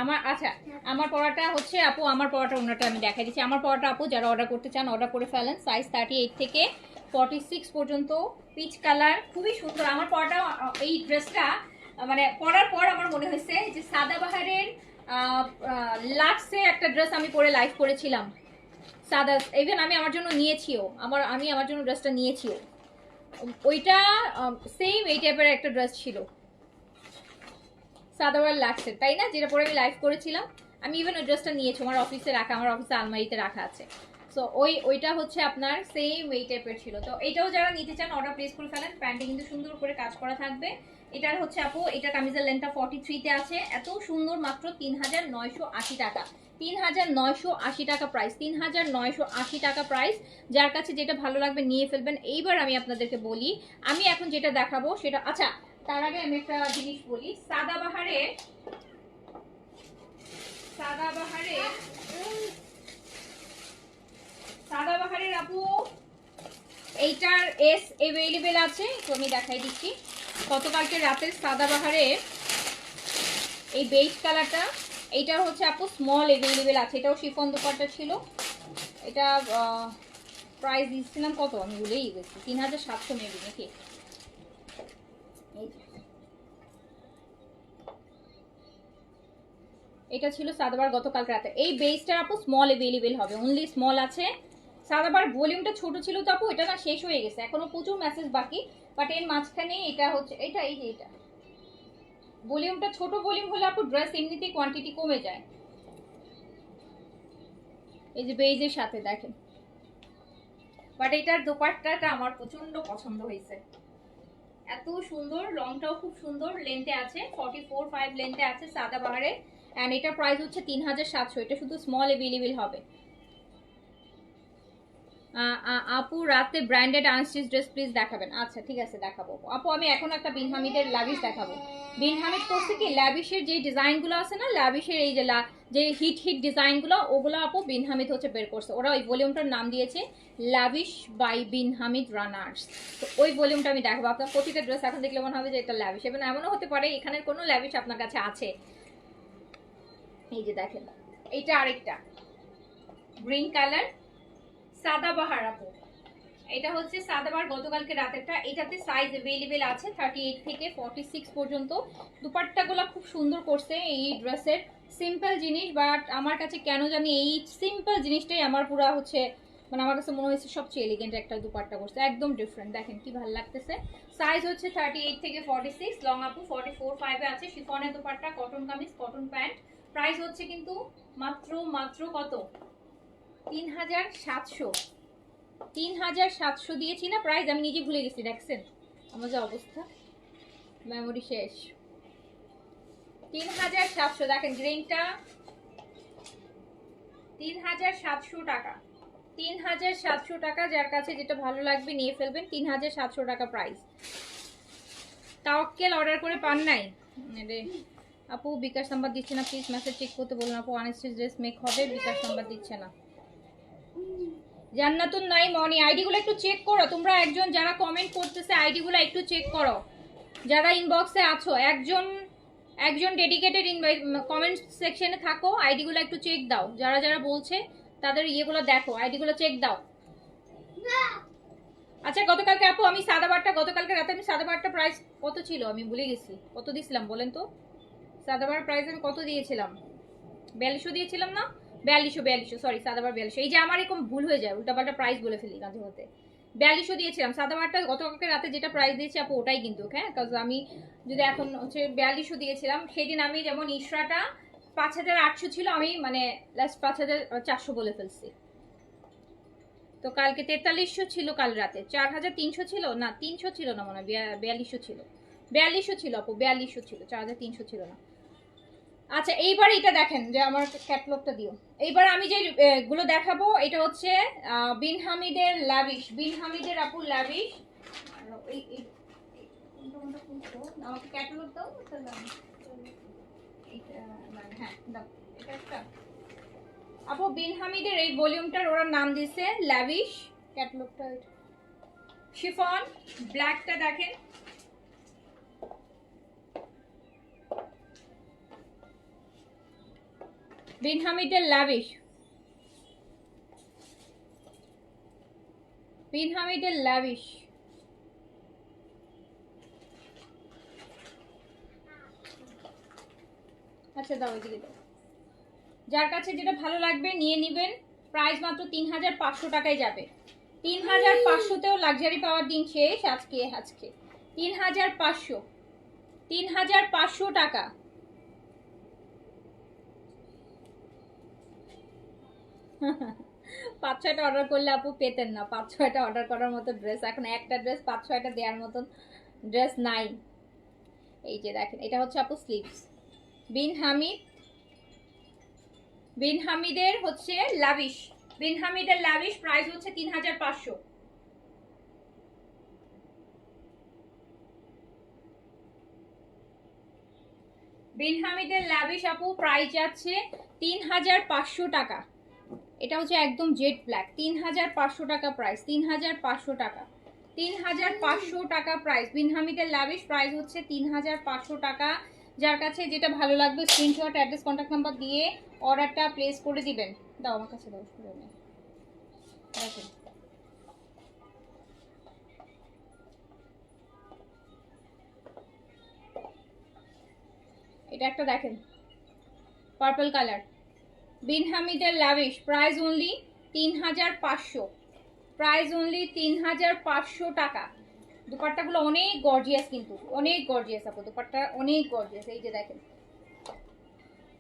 আমার, আচ্ছা আমার পড়াটা হচ্ছে আপু, আমার পড়াটা অন্যটা আমি দেখাই দিচ্ছি। আমার পড়াটা আপু যারা অর্ডার করতে চান অর্ডার করে ফেলেন। সাইজ 38 থেকে 46 পর্যন্ত, পিচ কালার, খুবই সুন্দর। আমার পড়াটা, এই ড্রেসটা মানে পরার পর আমার মনে হয়েছে যে সাদাবাহারের লাক্সের একটা ড্রেস আমি পরে লাইভ করেছিলাম, সাদা, ইভেন আমি আমার জন্য নিয়েছিও, আমি আমার জন্য ড্রেসটা নিয়েছিও, ওইটা সেম এই টাইপের একটা ড্রেস ছিল সাদাবার লাগছে তাই না, যেটা পরে আমি লাইভ করেছিলাম। আমি ইভেন ওই ড্রেসটা নিয়েছি, আমার অফিসে রাখা, আমার অফিসে আলমারিতে রাখা আছে। সো ওইটা হচ্ছে আপনার সেম এই টাইপের ছিল। তো এটাও যারা নিতে চান অর্ডার প্লেস করে ফেলেন। প্যান্টে কিন্তু সুন্দর করে কাজ করা থাকবে। এটার হচ্ছে আপু, এটা কামিজের লেন্থটা 43 তে আছে, এত সুন্দর, মাত্র 3980 টাকা। 3980 টাকা প্রাইস, 3980 টাকা প্রাইস। যার কাছে যেটা ভালো লাগবে নিয়ে ফেলবেন। এইবার আমি আপনাদেরকে বলি, আমি এখন যেটা দেখাবো সেটা, আচ্ছা তার আগে আমি একটা জিনিস বলি, সাদাবাহারের আপু এইটার এস অ্যাভেলেবেল আছে, তো আমি দেখাই দিচ্ছি। গতকালকে রাতের সাদাবাহারে এই বেজ কালারটা, এইটার হচ্ছে আপু স্মল অ্যাভেলেবেল আছে, এটাও শিফন দোপাট্টা ছিল। এটা প্রাইস দিচ্ছিলাম কত আমি ভুলেই গেছি, 3700 মেবি নাকি। এটা ছিল সাদাবার গতকাল রাতে। এই বেসটার আপু স্মল অ্যাভেলেবেল হবে, অনলি স্মল আছে। সাদাবার ভলিউমটা ছোট ছিল তো আপু, এটা না শেষ হয়ে গেছে, এখনো প্রচুর মেসেজ বাকি, বাট এর মাঝখানে এটা হচ্ছে, এটা এই যে এটা ভলিউমটা ছোট ভলিউম হলে আপু ড্রেস এমনিতেই কোয়ান্টিটি কমে যায়। এই যে বেজের সাথে দেখেন, বাট এটার দোপাট্টাটা আমার প্রচন্ড পছন্দ হয়েছে, এত সুন্দর, লংটাও খুব সুন্দর, লেন্থে আছে 44.5 লেন্থে আছে সাদাবাহারে। এন্ড এটা প্রাইস হচ্ছে 3700, এটা শুধু স্মল অ্যাভেলেবেল হবে। আপু রাতে ব্র্যান্ডেড আনস্টিচ ড্রেস প্লিজ দেখাবেন। আচ্ছা ঠিক আছে দেখাবো আপু। আমি এখন একটা বিন হামিদের লাভিশ দেখাবো। বিন হামিদ করছে কি, ল্যাভিশের যে ডিজাইনগুলো আছে না, ল্যাভিশের এই যে হিট ডিজাইনগুলো, ওগুলো আপু বিন হামিদ হচ্ছে বের করছে। ওরা ওই ভলিউমটার নাম দিয়েছে lavish by Bin Hamid runners. তো ওই ভলিউমটা আমি দেখাবো। আপনার প্রতিটা ড্রেস এখন দেখলে মনে হবে যে এটা ল্যাভিশ, এবং এমনও হতে পারে এখানের কোনো ল্যাভিশ আপনার কাছে আছে। এই যে দেখেন, এইটা আরেকটা গ্রিন কালার সাদাবাহার আপু, এটা হচ্ছে সাদাবাহার গতকালকে রাতেরটা। এটাতে সাইজ अवेलेबल আছে 38 থেকে 46 পর্যন্ত। দুপাট্টাগুলো খুব সুন্দর করছে এই ড্রেসের, সিম্পল জিনিস, বাট আমার কাছে কেন জানি এই সিম্পল জিনিসটাই আমার পুরো হচ্ছে, মানে আমার কাছে মনে হয়েছে সবচেয়ে এলিগেন্ট একটা দুপাট্টা করছে, একদম ডিফারেন্ট। দেখেন কি ভালো লাগতেছে। সাইজ হচ্ছে 38 থেকে 46, লং আপু 44.5 এ আছে। শিফনের dupatta, cotton kameez, cotton pant. Price হচ্ছে কিন্তু মাত্র কত, 3700। 3700 দিয়েছি না প্রাইস, আমি নিজে ভুলে গেছি, দেখছেন আমার যে অবস্থা, মেমোরি শেষ। 3700 দেখেন, গ্রিনটা 3700 টাকা, 3700 টাকা। যার কাছে যেটা ভালো লাগবে নিয়ে ফেলবেন, 3700 টাকা প্রাইস। তাওয়াক্কেল অর্ডার করে পান নাই রে আপু, বিকাশ নাম্বার দিচ্ছে না, প্লিজ মেসেজ চেক করতে বলুন আপু। আনস্টিচ ড্রেস মেক হবে, বিকাশ নাম্বার দিচ্ছে না। জান্নাতুন নাই মনি, আইডিগুলো একটু চেক করো তোমরা, একজন যারা কমেন্ট করতেছে আইডিগুলো একটু চেক করো, যারা ইনবক্সে আছো একজন ডেডিকেটেড কমেন্ট সেকশনে থাকো, আইডিগুলো একটু চেক দাও, যারা বলছে তাদের ইয়েগুলো দেখো, আইডিগুলো চেক দাও। আচ্ছা গতকালকে আপু আমি সাদাবারটা, গতকালকে রাতে আমি সাদাবারটা প্রাইস কত ছিল আমি ভুলে গেছি, কত দিয়েছিলাম বলেন তো? সাদাবার প্রাইস আমি কত দিয়েছিলাম? 4200 দিয়েছিলাম না? 4200 সরি, সাদাবার 4200। এই যে আমার এরকম ভুল হয়ে যায়, উল্টাপাল্টা প্রাইস বলে ফেলি মাঝে মধ্যে। 4200 দিয়েছিলাম সাদাবারটা, গতকালকে রাতে যেটা প্রাইস দিয়েছি আপু ওটাই কিন্তু, হ্যাঁ, কারণ আমি যদি এখন হচ্ছে 4200 দিয়েছিলাম। সেদিন আমি যেমন ইশরাটা 5800 ছিল, আমি মানে লাস্ট 5400 বলে ফেলছি। তো কালকে 4300 ছিল, কাল রাতে 4300 ছিল না, 300 ছিল না মনে হয়, 4200 ছিল, 4200 ছিল আপু, 4200 ছিল, 4300 ছিল না। আচ্ছা এইবার এটা দেখেন যে আমার ক্যাটালগটা দিও। এইবার আমি যে গুলো দেখাবো এটা হচ্ছে বিন হামিদের লাভিশ, বিন হামিদের আপু লাভিশ। আমাকে ক্যাটালগ দাও, হ্যাঁ দাও, এটা একটা আপু বিন হামিদের এই ভলিউমটার ওরা নাম দিছে লাভিশ। ক্যাটালগটা শিফন ব্ল্যাকটা দেখেন, বিন হামিদের লাভিশ, বিন হামিদের লাভিশ। আচ্ছা দাও এদিকে দাও, যার কাছে যেটা ভালো লাগবে নিয়ে নেবেন। প্রাইস মাত্র 3500 টাকায় যাবে। 3500তেও লাক্সারি পাওয়ার দিন শেষ আজকে। আজকে 3500, 3500 টাকা। পাঁচ ছয়টা অর্ডার করলে আপু পেতেন না, 5-6টা অর্ডার করার মতো ড্রেস, এখন একটা ড্রেস 5-6টা দেওয়ার মতন ড্রেস নাই। এই যে দেখেন এটা হচ্ছে আপু স্লিভস, বিন হামিদ, বিন হামিদের হচ্ছে লাভিশ, বিন হামিদের লাভিশ প্রাইস হচ্ছে 3500। বিন হামিদের লাভিশ আপু প্রাইস যাচ্ছে 3500 টাকা। এটা হচ্ছে একদম জেড ব্ল্যাক, 3500 টাকা প্রাইস, 3500 টাকা, 3500 টাকা প্রাইস। বিন হামিদের লাভিশ প্রাইস হচ্ছে 3500 টাকা। যার কাছে যেটা ভালো লাগবে স্ক্রিনশট, অ্যাড্রেস, কন্ট্যাক্ট নাম্বার দিয়ে অর্ডারটা প্লেস করে দিবেন। দাও আমার কাছে দাও, দেখেন এটা একটা দেখেন পার্পল কালার, বিন হামিদের lavish price only 3500, price only 3500 টাকা। দুপাট্টাগুলো অনেক গর্জিয়াস, কিন্তু অনেক গর্জিয়াস আপু, দুপাট্টা অনেক গর্জিয়াস। এই যে দেখেন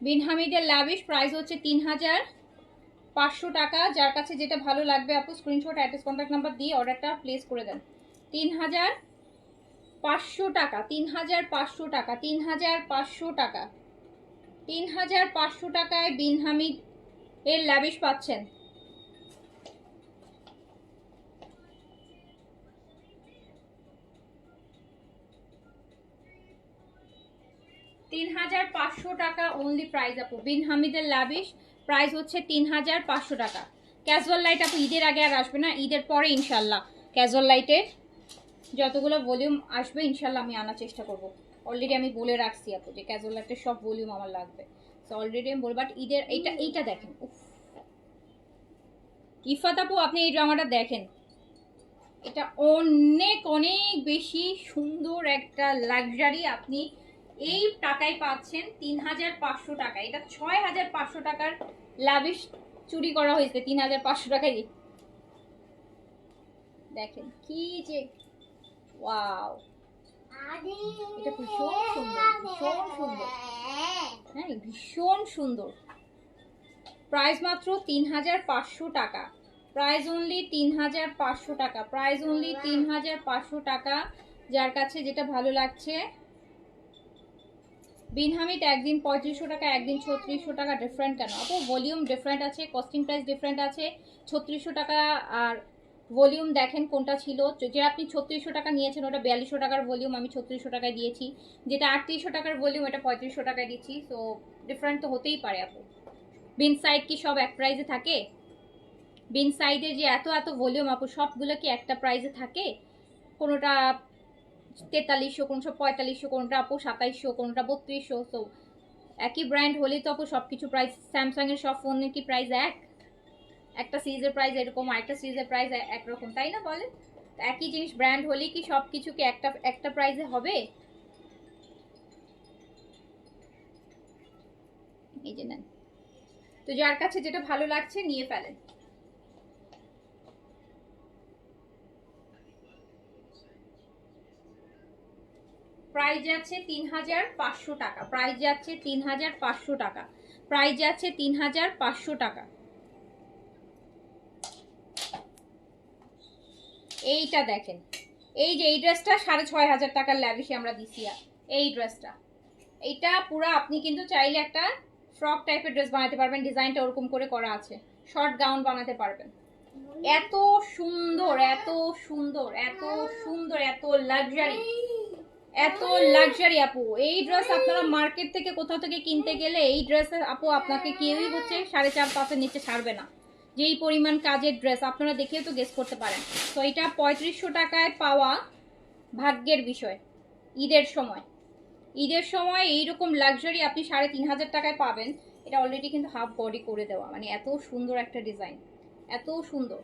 বিন হামিদের লাভিশ প্রাইস হচ্ছে 3500 টাকা। যার কাছে যেটা ভালো লাগবে আপু স্ক্রিনশট, অ্যাড্রেস, কন্ট্যাক্ট নাম্বার দিয়ে অর্ডারটা প্লেস করে দেন। 3500 টাকা, 3500 টাকা, 3500 টাকা, 3500 টাকায় বিন হামিদ এর লাভিশ পাচ্ছেন। 3500 টাকা অনলি প্রাইস আপু, বিন হামিদের লাভিশ প্রাইস হচ্ছে 3500 টাকা। ক্যাজুয়াল লাইট আপু ঈদের আগে আর আসবে না, ঈদের পরে ইনশাল্লাহ ক্যাজুয়াল লাইটের যতগুলো ভলিউম আসবে ইনশাল্লাহ আমি আনার চেষ্টা করব। অলরেডি আমি বলে রাখছি আপু যে ক্যাজুয়াল লাইটের সব ভলিউম আমার লাগবে, তো অলরেডি আমি বলবো। বাট ঈদের এইটা দেখেন, ইফাত আপু আপনি এই ড্রামাটা দেখেন, এটা অনেক অনেক বেশি সুন্দর একটা লাক্সারি। আপনি এই টাকায় পাচ্ছেন 3500 টাকা। এটা 6500 টাকার লাভিশ চুরি করা হয়েছে 3500 টাকায়। দেখেন কি যে ওয়াও, এটা ভীষণ সুন্দর, ভীষণ সুন্দর, হ্যাঁ ভীষণ সুন্দর। প্রাইস মাত্র 3500 টাকা, প্রাইস অনলি 3500 টাকা, প্রাইস অনলি 3500 টাকা। যার কাছে যেটা ভালো লাগছে। বিন হামিদ একদিন 3500 টাকা, একদিন 3600 টাকা, ডিফারেন্ট কেন আপু? ভলিউম ডিফারেন্ট আছে, কস্টিং প্রাইস ডিফারেন্ট আছে। 3600 টাকা আর ভলিউম দেখেন কোনটা ছিল, যে আপনি 3600 টাকা নিয়েছেন ওটা 4200 টাকার ভলিউম, আমি 3600 টাকায় দিয়েছি। যেটা 3800 টাকার ভলিউম এটা 3500 টাকায় দিচ্ছি। সো ডিফারেন্ট তো হতেই পারে আপু। বিন সাইড কি সব এক প্রাইসে থাকে? বিন সাইডে যে এত এত ভলিউম আপু সবগুলো কি একটা প্রাইসে থাকে? কোনোটা 4300, কোনটা 4500, কোনটা আপু 2700, কোনটা 3200। তো একই ব্র্যান্ড হলেই তো আপু সব কিছু প্রাইস, স্যামসাং এর সব ফোনের কি প্রাইস এক? একটা সিরিজের প্রাইস এরকম, আরেকটা সিরিজের প্রাইস একরকম, তাই না বলেন? একই জিনিস ব্র্যান্ড হলে কি সব কিছু কি একটা একটা প্রাইসে হবে? এই যে নেন, তো যার কাছে যেটা ভালো লাগছে নিয়ে ফেলেন। প্রাইস যাচ্ছে ৩৫০০ টাকা, প্রাইস যাচ্ছে ৩৫০০ টাকা, প্রাইস যাচ্ছে ৩৫০০ টাকা। এইটা দেখেন, এই যে এই ড্রেসটা ৬৫০০ টাকার ল্যাভিশে আমরা দিছি। এই ড্রেসটা, এইটা পুরো আপনি কিন্তু চাইলে একটা ফ্রক টাইপের ড্রেস বানাতে পারবেন, ডিজাইনটা ওরকম করে করা আছে, শর্ট গাউন বানাতে পারবেন। এত সুন্দর, এত সুন্দর, এত সুন্দর, এত লাক্সারি, এত লাক্সারি আপু। এই ড্রেস আপনারা মার্কেট থেকে কোথাও থেকে কিনতে গেলে এই ড্রেসে আপু আপনাকে কেউই হচ্ছে ৪৫০০-৫০০ নিচে ছাড়বে না, যেই পরিমাণ কাজের ড্রেস আপনারা দেখেও তো গেস করতে পারেন। তো এটা ৩৫০০ টাকায় পাওয়া ভাগ্যের বিষয়। ঈদের সময়, ঈদের সময় এইরকম লাক্সারি আপনি ৩৫০০ টাকায় পাবেন। এটা অলরেডি কিন্তু হাফ বডি করে দেওয়া, মানে এত সুন্দর একটা ডিজাইন, এত সুন্দর।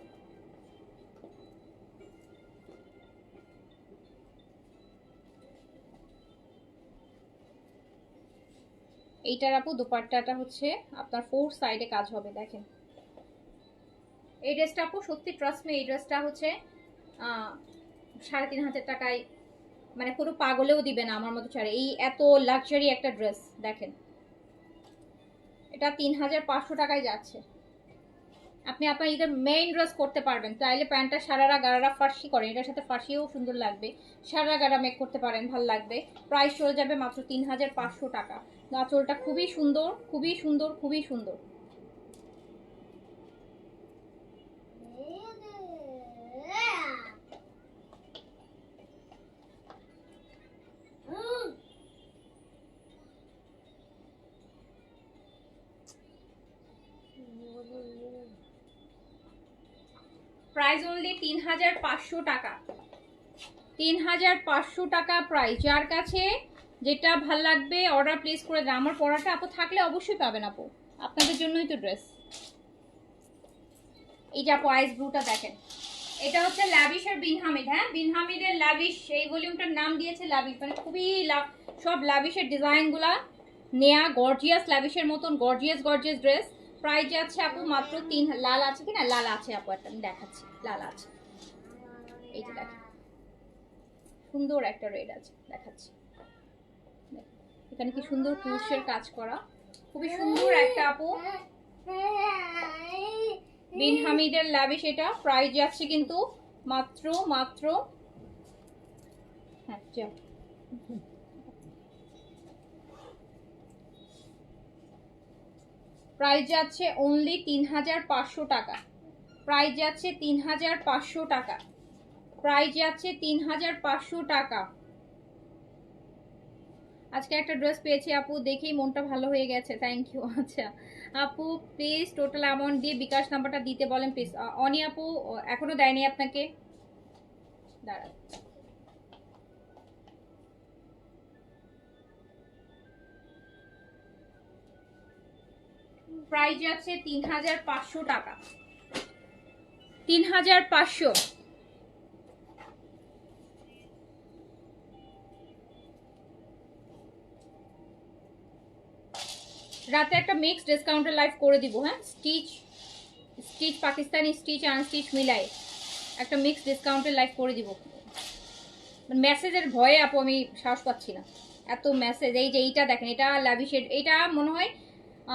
এইটার আপু দোপাট্টাটা হচ্ছে আপনার 4 সাইডে কাজ হবে, দেখেন। এই ড্রেসটা আপু সত্যি ট্রাস্ট মি, এই ড্রেসটা হচ্ছে ৩৫০০ টাকায় মানে কোনো পাগলেও দিবে না আমার মতো ছাড়ে। এই এত লাক্সারি একটা ড্রেস দেখেন, এটা ৩৫০০ টাকায় যাচ্ছে। আপনি আপনার ঈদের মেইন ড্রেস করতে পারবেন, চাইলে প্যান্টটা সারারা গারারা ফার্সি করেন, এটার সাথে ফার্সিও সুন্দর লাগবে, সারারা গারা মেক করতে পারেন, ভাল লাগবে। প্রাইস চলে যাবে মাত্র ৩৫০০ টাকা। আঁচলটা খুবই সুন্দর, খুবই সুন্দর, খুবই সুন্দর। প্রাইস অনলি ৩৫০০ টাকা, ৩৫০০ টাকা প্রাইস। যার কাছে যেটা ভাল লাগবে অর্ডার প্লেস করে দেন। আমার পড়াটা আপু থাকলে অবশ্যই পাবেন আপু, আপনাদের জন্যই তো ড্রেস। এই যে আপু আইস ব্লুটা দেখেন, এটা হচ্ছে ল্যাভিশের বিন হামিদ। হ্যাঁ, বিন হামিদের ল্যাভিশ, এই ভলিউমটার নাম দিয়েছে ল্যাভিশ, মানে খুবই সব ল্যাভিশের ডিজাইনগুলা নেয়া, গর্জিয়াস ল্যাভিশের মতন গর্জিয়াস গর্জিয়াস ড্রেস। প্রাইস যাচ্ছে আপু মাত্র লাল আছে কিনা, লাল আছে আপু, একটা আমি দেখাচ্ছি, লাল আছে, এই যে দেখেন সুন্দর একটা রেড আছে, দেখাচ্ছি। এখানে কি সুন্দর ক্রুশের কাজ করা, খুবই সুন্দর একটা আপু বিন হামিদের ল্যাভিশ। এটা প্রাইস যাচ্ছে কিন্তু মাত্র মাত্র হ্যাঁ প্রাইস যাচ্ছে অনলি ৩৫০০ টাকা, প্রাইস যাচ্ছে ৩৫০০ টাকা, প্রাইস যাচ্ছে ৩৫০০ টাকা। আজকে একটা ড্রেস পেয়েছি আপু, দেখেই মনটা ভালো হয়ে গেছে, থ্যাংক ইউ। আচ্ছা আপু প্লিজ টোটাল অ্যামাউন্ট দিয়ে বিকাশ নাম্বারটা দিতে বলেন প্লিজ। অনি আপু এখনো দেয়নি আপনাকে, দাঁড়ান। প্রাইস যাচ্ছে ৩৫০০ টাকা, ৩৫০০। রাতে একটা মিক্স ডিসকাউন্টের লাইভ করে দিব। হ্যাঁ, স্টিচ পাকিস্তানি স্টিচ আনস্টিচ মিলাই একটা মিক্স ডিসকাউন্টের লাইভ করে দিব। মেসেজের ভয়ে আপু আমি সাহস পাচ্ছি না, এত মেসেজ। এই যে এইটা দেখেন, এটা ল্যাভিশের, এটা মনে হয়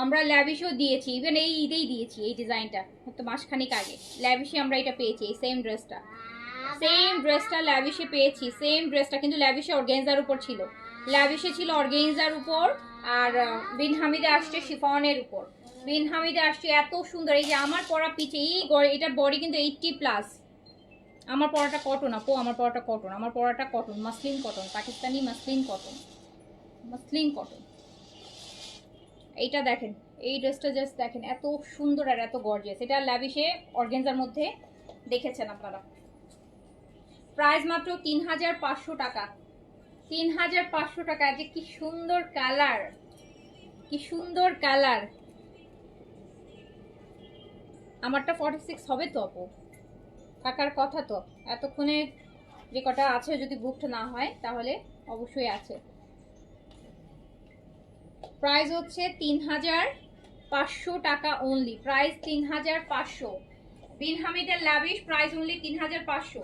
আমরা ল্যাভিশও দিয়েছি, ইভেন এই ঈদেই দিয়েছি এই ডিজাইনটা, হয়তো মাসখানিক আগে ল্যাভিশে আমরা এটা পেয়েছি, এই সেম ড্রেসটা ল্যাভিশে পেয়েছি, সেম ড্রেসটা, কিন্তু ল্যাভিশে অর্গেনজার উপর ছিল, ল্যাভিশে ছিল অর্গেনজার উপর, আর বিন হামিদে আসছে শিফনের উপর। বিন হামিদে আসছে এত সুন্দর। এই যে আমার পরা পিছে এটার বডি কিন্তু 80+। আমার পরাটা কটন আপু, আমার পরাটা কটন, আমার পরাটা cotton, muslin cotton, Pakistani muslin cotton, muslin cotton. এইটা দেখেন, এই ড্রেসটা জাস্ট দেখেন, এত সুন্দর আর এত গর্জিয়াস। এটা ল্যাভিশে অর্গেনজার মধ্যে দেখেছেন আপনারা। প্রাইস মাত্র ৩৫০০ টাকা, ৩৫০০ টাকা। যে কি সুন্দর কালার, কি সুন্দর কালার। আমারটা 46 হবে তো আপু, থাকার কথা তো এতক্ষণে, যে কটা আছে যদি বুকড না হয় তাহলে অবশ্যই আছে। প্রাইস হচ্ছে 3500 টাকা অনলি, প্রাইস 3500। বিন হামিদের লাভিশ প্রাইস অনলি 3500।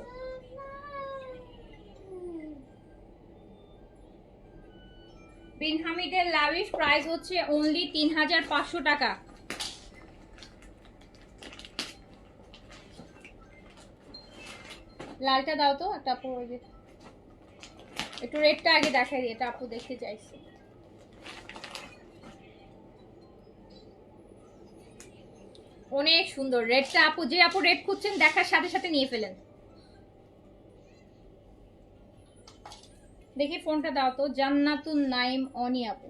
বিন হামিদের লাভিশ প্রাইস হচ্ছে অনলি 3500 টাকা। লালটা দাও তো একটা আপু, একটু রেডটা আগে দেখাই দিই, এটা আপু দেখতে চাইছে। অনেক সুন্দর রেডটা আপু, যে আপু রেড খুঁজছেন দেখার সাথে সাথে নিয়ে ফেলেন। দেখি ফোনটা দাও তো, জান্নাতুন নাইম অনি আপু।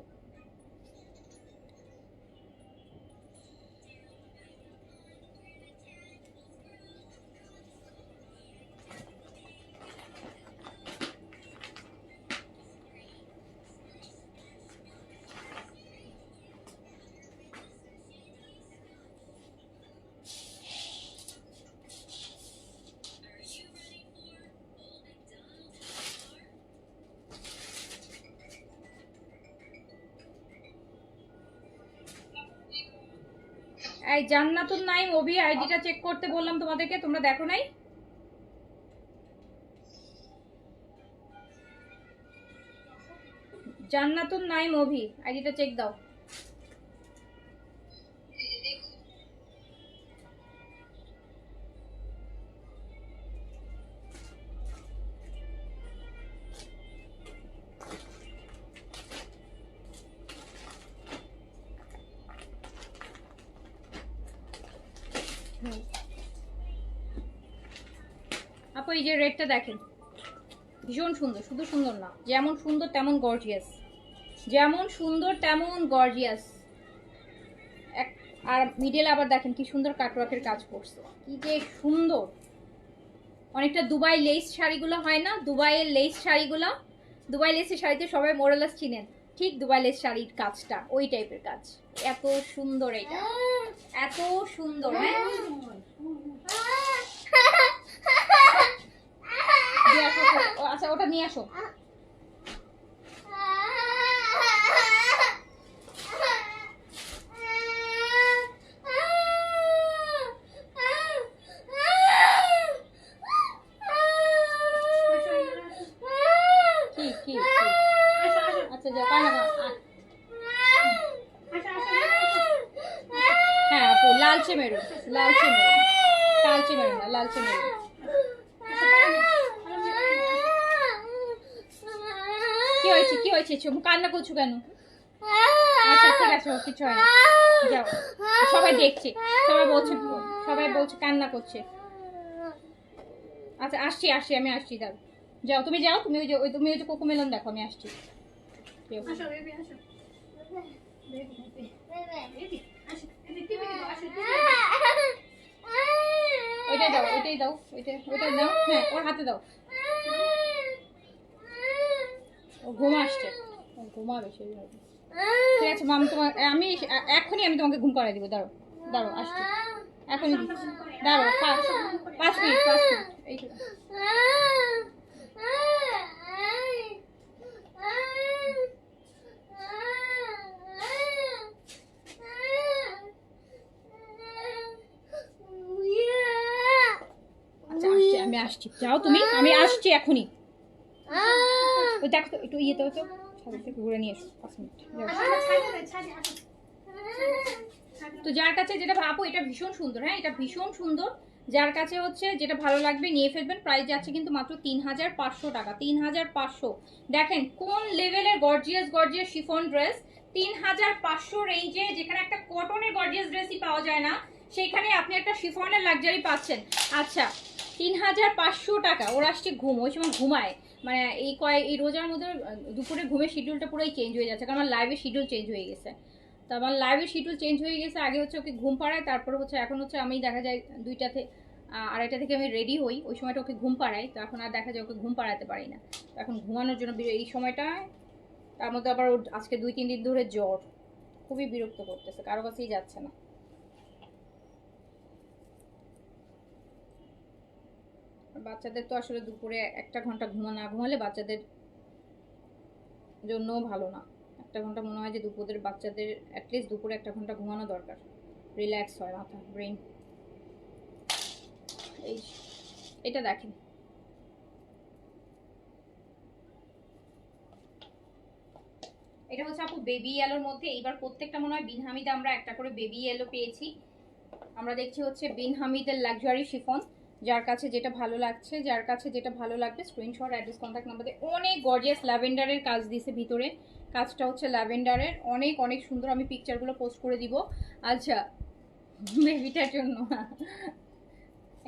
এই জান্নাতুন নাইম অভি আইডিটা চেক করতে বললাম তোমাদেরকে, তোমরা দেখো নাই? জান্নাতুন নাইম অভি আইডিটা চেক দাও। আপু এই যে রেডটা দেখেন, ভীষণ সুন্দর, শুধু সুন্দর না, যেমন সুন্দর তেমন গর্জিয়াস, যেমন সুন্দর তেমন গর্জিয়াস। আর মিডল আবার দেখেন কি সুন্দর কাটওয়ার্কের কাজ করছে, কি যে সুন্দর। অনেকটা দুবাই লেস শাড়িগুলো হয় না, দুবাইয়ের লেস শাড়িগুলো, দুবাই লেসের শাড়িতে সবাই মোরালাস চিনেন, ঠিক দুবাই লেস শাড়ির কাজটা ওই টাইপের কাজ। এত সুন্দর এটা, এত সুন্দর। হ্যাঁ আচ্ছা ওটা নিয়ে আসো। আচ্ছা যাও, হ্যাঁ আপু লালচে মেরুন, লালচে মেরুন, কালচে মেরুন না, লালচে মেরুন। কি হয়েছে, কি হয়েছে, কান্না করছো কেন? আচ্ছা ঠিক আছে, কিছু হয় না, যাও। সবাই দেখছে, সবাই বলছে কান্না করছে। আচ্ছা আসছি আসছি, আমি আসছি, দাও যাও, তুমি যাও, তুমি ওই যে কোকোমেলন দেখো, আমি আসছি। ওইটাই দাও, ওইটাই দাও, ওইটাই দাও, হ্যাঁ ওর হাতে দাও। ও ঘুম আসছে, ও ঘুমাবে সেই হবে। ঠিক আছে মাম, তোমার আমি এখনই আমি তোমাকে ঘুম পাড়াই দিব, দাঁড়ো দাঁড়ো আসছি এখনই দিচ্ছি, দাঁড়ো 5 মিনিট, 5 মিনিট এই তো। আচ্ছা আসছি, আমি আসছি, যাও তুমি, আমি আসছি এখনই। ওই দেখো তো একটু ইয়ে তো ছাদের থেকে ঘুরে নিয়ে এসো, 5 মিনিট। তো যার কাছে যেটা আপু, এটা ভীষণ সুন্দর, হ্যাঁ এটা ভীষণ সুন্দর, যার কাছে হচ্ছে যেটা ভালো লাগবে নিয়ে ফেলবেন। প্রাইস যাচ্ছে কিন্তু মাত্র 3500 টাকা, 3500। দেখেন কোন লেভেলের গর্জিয়াস গর্জিয়াস শিফন ড্রেস, 3500 রেঞ্জে, যেখানে একটা কটনের গর্জিয়াস ড্রেসই পাওয়া যায় না, সেইখানে আপনি একটা শিফনের লাক্সারি পাচ্ছেন। আচ্ছা 3500 টাকা। ওর আসছে ঘুম, ওই সময় ঘুমায়, মানে এই রোজার মধ্যে দুপুরে ঘুমের শিডিউলটা পুরোই চেঞ্জ হয়ে যাচ্ছে, কারণ আমার লাইভের শিডিউল চেঞ্জ হয়ে গেছে। তো আমার লাইভের শিডিউল চেঞ্জ হয়ে গেছে, আগে হচ্ছে ওকে ঘুম পাড়ায়, তারপর হচ্ছে এখন হচ্ছে আমি দেখা যায় 2টা আড়াইটা থেকে আমি রেডি হই, ওই সময়টা ওকে ঘুম পাড়াই। তো এখন আর দেখা যায় ওকে ঘুম পাড়াতে পারি না, তো এখন ঘুমানোর জন্য এই সময়টায়, তার মধ্যে আবার ওর আজকে 2-3 দিন ধরে জ্বর, খুবই বিরক্ত করতেছে, কারো কাছেই যাচ্ছে না। বাচ্চাদের তো আসলে দুপুরে 1 ঘন্টা না ঘুমালে বাচ্চাদের জন্যও ভালো না। 1 ঘন্টা মনে হয় যে দুপুরের বাচ্চাদের অ্যাটলিস্ট দুপুরে 1 ঘন্টা ঘুমানো দরকার, রিল্যাক্স হয় মাথা, ব্রেন। এই এটা দেখেন, এটা হচ্ছে আপু বেবি ইয়েলোর মধ্যে। এইবার প্রত্যেকটা মনে হয় বিন হামিদে আমরা একটা করে বেবি ইয়েলো পেয়েছি। আমরা দেখছি হচ্ছে বিন হামিদের লাক্সারি শিফন। যার কাছে যেটা ভালো লাগছে, যার কাছে যেটা ভালো লাগবে স্ক্রিনশট, অ্যাড্রেস, কন্ট্যাক্ট নাম্বার দিয়ে। অনেক গর্জিয়াস ল্যাভেন্ডারের কাজ দিছে ভিতরে, কাজটা হচ্ছে ল্যাভেন্ডারের, অনেক অনেক সুন্দর। আমি পিকচারগুলো পোস্ট করে দিব। আচ্ছা, বেবিটার জন্য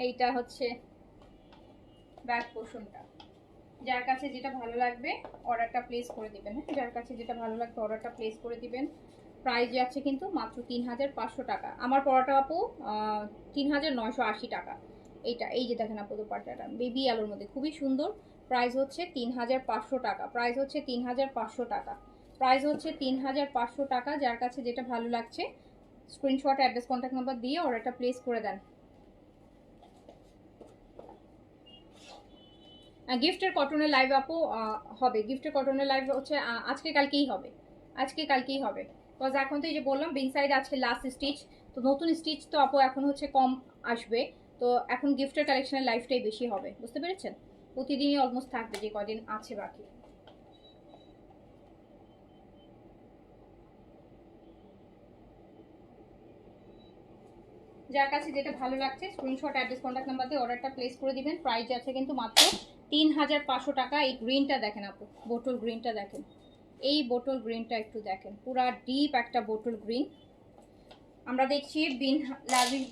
এইটা হচ্ছে ব্যাক পোর্শনটা। যার কাছে যেটা ভালো লাগবে অর্ডারটা প্লেস করে দিবেন। হ্যাঁ, যার কাছে যেটা ভালো লাগবে অর্ডারটা প্লেস করে দিবেন। প্রাইস যাচ্ছে কিন্তু মাত্র 3500 টাকা। আমার পড়াটা আপু 3980 টাকা। এইটা, এই যে দেখেন আপু দোপাট্টাটা বেবি আলোর মধ্যে খুবই সুন্দর। প্রাইস হচ্ছে 3500 টাকা। প্রাইস হচ্ছে 3500 টাকা। প্রাইস হচ্ছে 3500 টাকা। যার কাছে যেটা ভালো লাগছে স্ক্রিনশট, অ্যাড্রেস, কন্ট্যাক্ট নাম্বার দিয়ে অর্ডারটা প্লেস করে দেন। গিফটের কটনের লাইভ আপু হবে। গিফটের কটনের লাইভ হচ্ছে আজকে কালকেই হবে, আজকে কালকেই হবে। বিকজ এখন তো এই যে বললাম বিন সাইড আজকে লাস্ট স্টিচ, তো নতুন স্টিচ তো আপু এখন হচ্ছে কম আসবে, তো এখন গিফটের কালেকশনের লাইভটাই বেশি হবে, বুঝতে পেরেছেন? প্রতিদিনই অলমোস্ট থাকবে যে কদিন আছে বাকি। যার কাছে যেটা ভালো লাগছে স্ক্রিনশট, অ্যাড্রেস, কন্ট্যাক্ট নাম্বার দিয়ে অর্ডারটা প্লেস করে দিবেন। প্রাইস আছে কিন্তু মাত্র 3500 টাকা। এই গ্রিনটা দেখেন আপু, বোটল গ্রিনটা দেখেন, এই বোটল গ্রিনটা একটু দেখেন, পুরা ডিপ একটা বোটল গ্রিন। আমরা দেখছি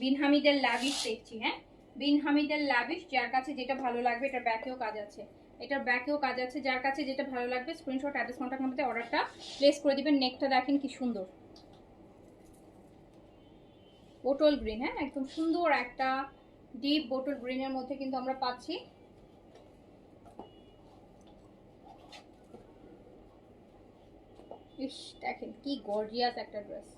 বিন হামিদের লাভিশ দেখছি। হ্যাঁ, বিন হামিদের লাভিশ। যার কাছে যেটা ভালো লাগবে, এটার ব্যাকেও কাজ আছে, এটার ব্যাকেও কাজ আছে। যার কাছে যেটা ভালো লাগবে স্ক্রিনশট, অ্যাড্রেস, কন্ট্যাক্ট নাম্বার দিয়ে অর্ডারটা প্লেস করে দিবেন। নেকটা দেখেন কি সুন্দর, বোটল গ্রিন। হ্যাঁ, একদম সুন্দর একটা ডিপ বোটল গ্রিনের মধ্যে কিন্তু আমরা পাচ্ছি। ইস, দেখেন কি গর্জিয়াস একটা ড্রেস।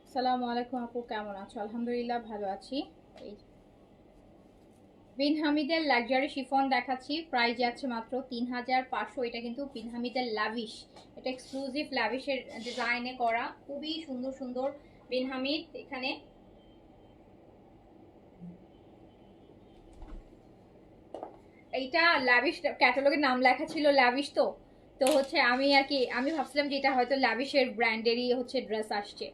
আসসালামু আলাইকুম আপু, কেমন আছো? আলহামদুলিল্লাহ ভালো আছি। এই বিন হামিদের লাক্সারি শিফন দেখাচ্ছি। প্রাইস যাচ্ছে মাত্র 3500। এটা কিন্তু বিন হামিদের লাভিশ, এটা এক্সক্লুসিভ লাভিশের ডিজাইনে করা, খুবই সুন্দর সুন্দর বিন হামিদ। এখানে এইটা লাভিশ ক্যাটালগের নাম লেখা ছিল লাভিশ, তো তো হচ্ছে আমি আর কি আমি ভাবছিলাম যে এটা হয়তো লাভিশের ব্র্যান্ডেরই হচ্ছে ড্রেস আসছে,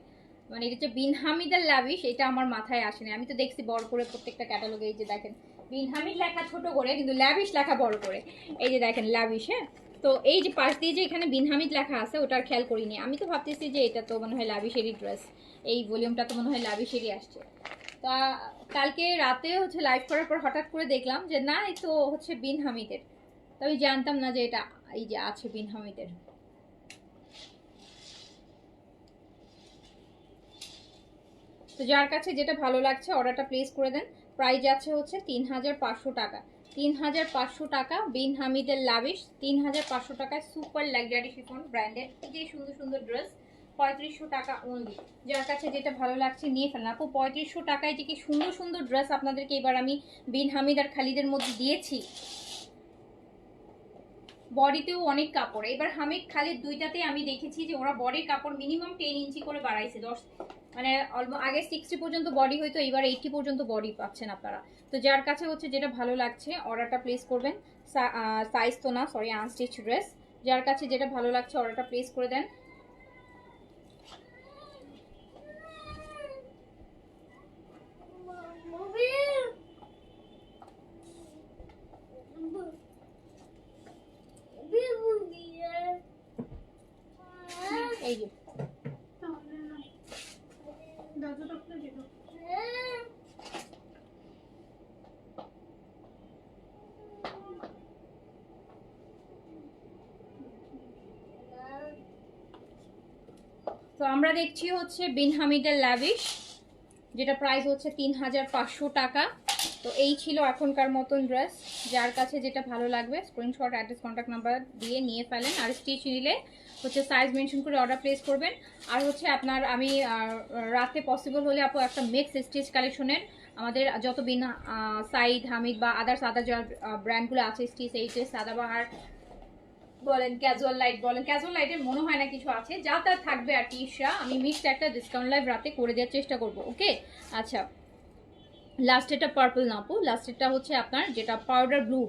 মানে এটা হচ্ছে বিন হামিদের লাভিশ, এটা আমার মাথায় আসেনি। আমি তো দেখছি বড় করে প্রত্যেকটা ক্যাটালগে, এই যে দেখেন বিন হামিদ লেখা ছোট করে, কিন্তু লাভিশ লেখা বড় করে। এই যে দেখেন লাভিশ। হ্যাঁ, তো এই যে পাশ দিয়ে যে এখানে বিন হামিদ লেখা আছে ওটার খেয়াল করিনি। আমি তো ভাবতেছি যে এটা তো মনে হয় লাভিশেরই ড্রেস, এই ভলিউমটা তো মনে হয় লাভিশেরই আসছে। তা কালকে রাতে হচ্ছে লাইভ করার পর হঠাৎ করে দেখলাম যে না, এই তো হচ্ছে বিন হামিদের। তো আমি জানতাম না যে এটা এই যে আছে বিন হামিদের। তো যার কাছে যেটা ভালো লাগছে অর্ডারটা প্লেস করে দেন। প্রাইস যাচ্ছে হচ্ছে 3500 টাকা। 3500 টাকা বিন হামিদের লাভিশ, 3500 টাকায় সুপার লাক্সারি শিফন ব্র্যান্ডের যে সুন্দর সুন্দর ড্রেস। 3500 টাকা অনলি। যার কাছে যেটা ভালো লাগছে নিয়ে ফেলেন আপু। 3500 টাকায় যে কি সুন্দর সুন্দর ড্রেস আপনাদেরকে এবার আমি বিন হামিদ আর খালিদের মধ্যে দিয়েছি। বডিতেও অনেক কাপড়, এবার হামিদ খালিদ দুইটাতে আমি দেখেছি যে ওরা বডির কাপড় মিনিমাম 10 ইঞ্চি করে বাড়াইছে। 10 মানে আগে 60 পর্যন্ত বডি হইতো, এবার 80 পর্যন্ত বডি পাচ্ছেন আপনারা। তো যার কাছে হচ্ছে যেটা ভালো লাগছে অর্ডারটা প্লেস করবেন। সাইজ তো না, সরি, আনস্টিচ ড্রেস। যার কাছে যেটা ভালো লাগছে অর্ডারটা প্লেস করে দেন। এই যে তো আমরা দেখছি হচ্ছে বিন হামিদের লাভিশ, যেটা প্রাইস হচ্ছে 3500 টাকা। তো এই ছিল এখনকার মতন ড্রেস। যার কাছে যেটা ভালো লাগবে স্ক্রিনশট, অ্যাড্রেস, কন্ট্যাক্ট নাম্বার দিয়ে নিয়ে ফেলেন। আর স্টিচ নিলে হচ্ছে সাইজ মেনশন করে অর্ডার প্লেস করবেন। আর হচ্ছে আপনার আমি রাতে পসিবল হলে আপু একটা মিক্স স্টিচ কালেকশনের আমাদের যত বিনা সাইড, হামিদ বা আদার্স যা ব্র্যান্ডগুলো আছে, স্টিচ, এইচএস, সাদাবাহার বলেন, ক্যাজুয়াল লাইট বলেন, ক্যাজুয়াল লাইটের মনে হয় না কিছু আছে, যা তা থাকবে আর কি ইশরা, আমি মিক্সড একটা ডিসকাউন্ট লাইভ রাতে করে দেওয়ার চেষ্টা করব। ওকে আচ্ছা, লাস্ট এটা পার্পল না আপু, লাস্ট এটা হচ্ছে আপনার যেটা পাউডার ব্লু,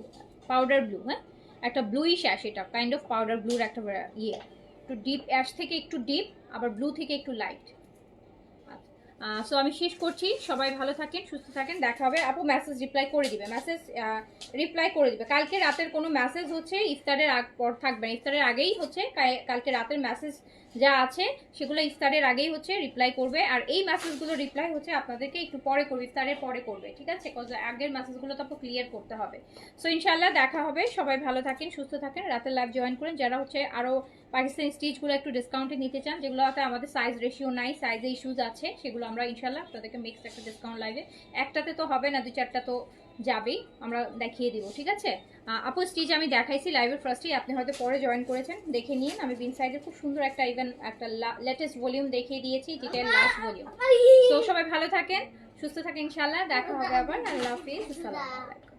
হ্যাঁ একটা ব্লুইশ অ্যাশ, এটা কাইন্ড অফ পাউডার ব্লুর একটা ইয়ে, একটু ডিপ অ্যাশ থেকে একটু ডিপ, আবার ব্লু থেকে একটু লাইট। সো আমি শেষ করছি, সবাই ভালো থাকেন, সুস্থ থাকেন, দেখা হবে। আপু মেসেজ রিপ্লাই করে দিবে, কালকে রাতের কোনো মেসেজ হচ্ছে ইফতারের পর থাকবে না, ইফতারের আগেই হচ্ছে কালকে রাতের মেসেজ যা আছে সেগুলো ইফতারের আগেই হচ্ছে রিপ্লাই করবে। আর এই মেসেজগুলো রিপ্লাই হচ্ছে আপনাদেরকে একটু পরে করবে, ইফতারের পরে করবে, ঠিক আছে? আগের মেসেজগুলো তো আপু ক্লিয়ার করতে হবে। সো ইনশাল্লাহ দেখা হবে, সবাই ভালো থাকেন, সুস্থ থাকেন, রাতের লাইভ জয়েন করেন। যারা হচ্ছে আরও পাকিস্তানি স্টিচগুলো একটু ডিসকাউন্টে নিতে চান, যেগুলোতে আমাদের সাইজ রেশিও নাই, সাইজে ইস্যুজ আছে, সেগুলো আমরা ইনশাল্লাহ আপনাদেরকে মিক্সড একটা ডিসকাউন্ট লাইভে, একটাতে তো হবে না, 2-4টা তো যাবেই, আমরা দেখিয়ে দিব, ঠিক আছে? আপু স্টিচ আমি দেখাইছি লাইভের ফার্স্টেই, আপনি হয়তো পরে জয়েন করেছেন, দেখে নিন। আমি বিন সাইডের খুব সুন্দর একটা ইভেন একটা লেটেস্ট ভলিউম দেখিয়ে দিয়েছি, যেটা লাস্ট ভলিউম। তো সবাই ভালো থাকেন, সুস্থ থাকেন, ইনশাল্লাহ দেখা হবে আবার। আল্লাহ হাফিজ, আসসালামু আলাইকুম।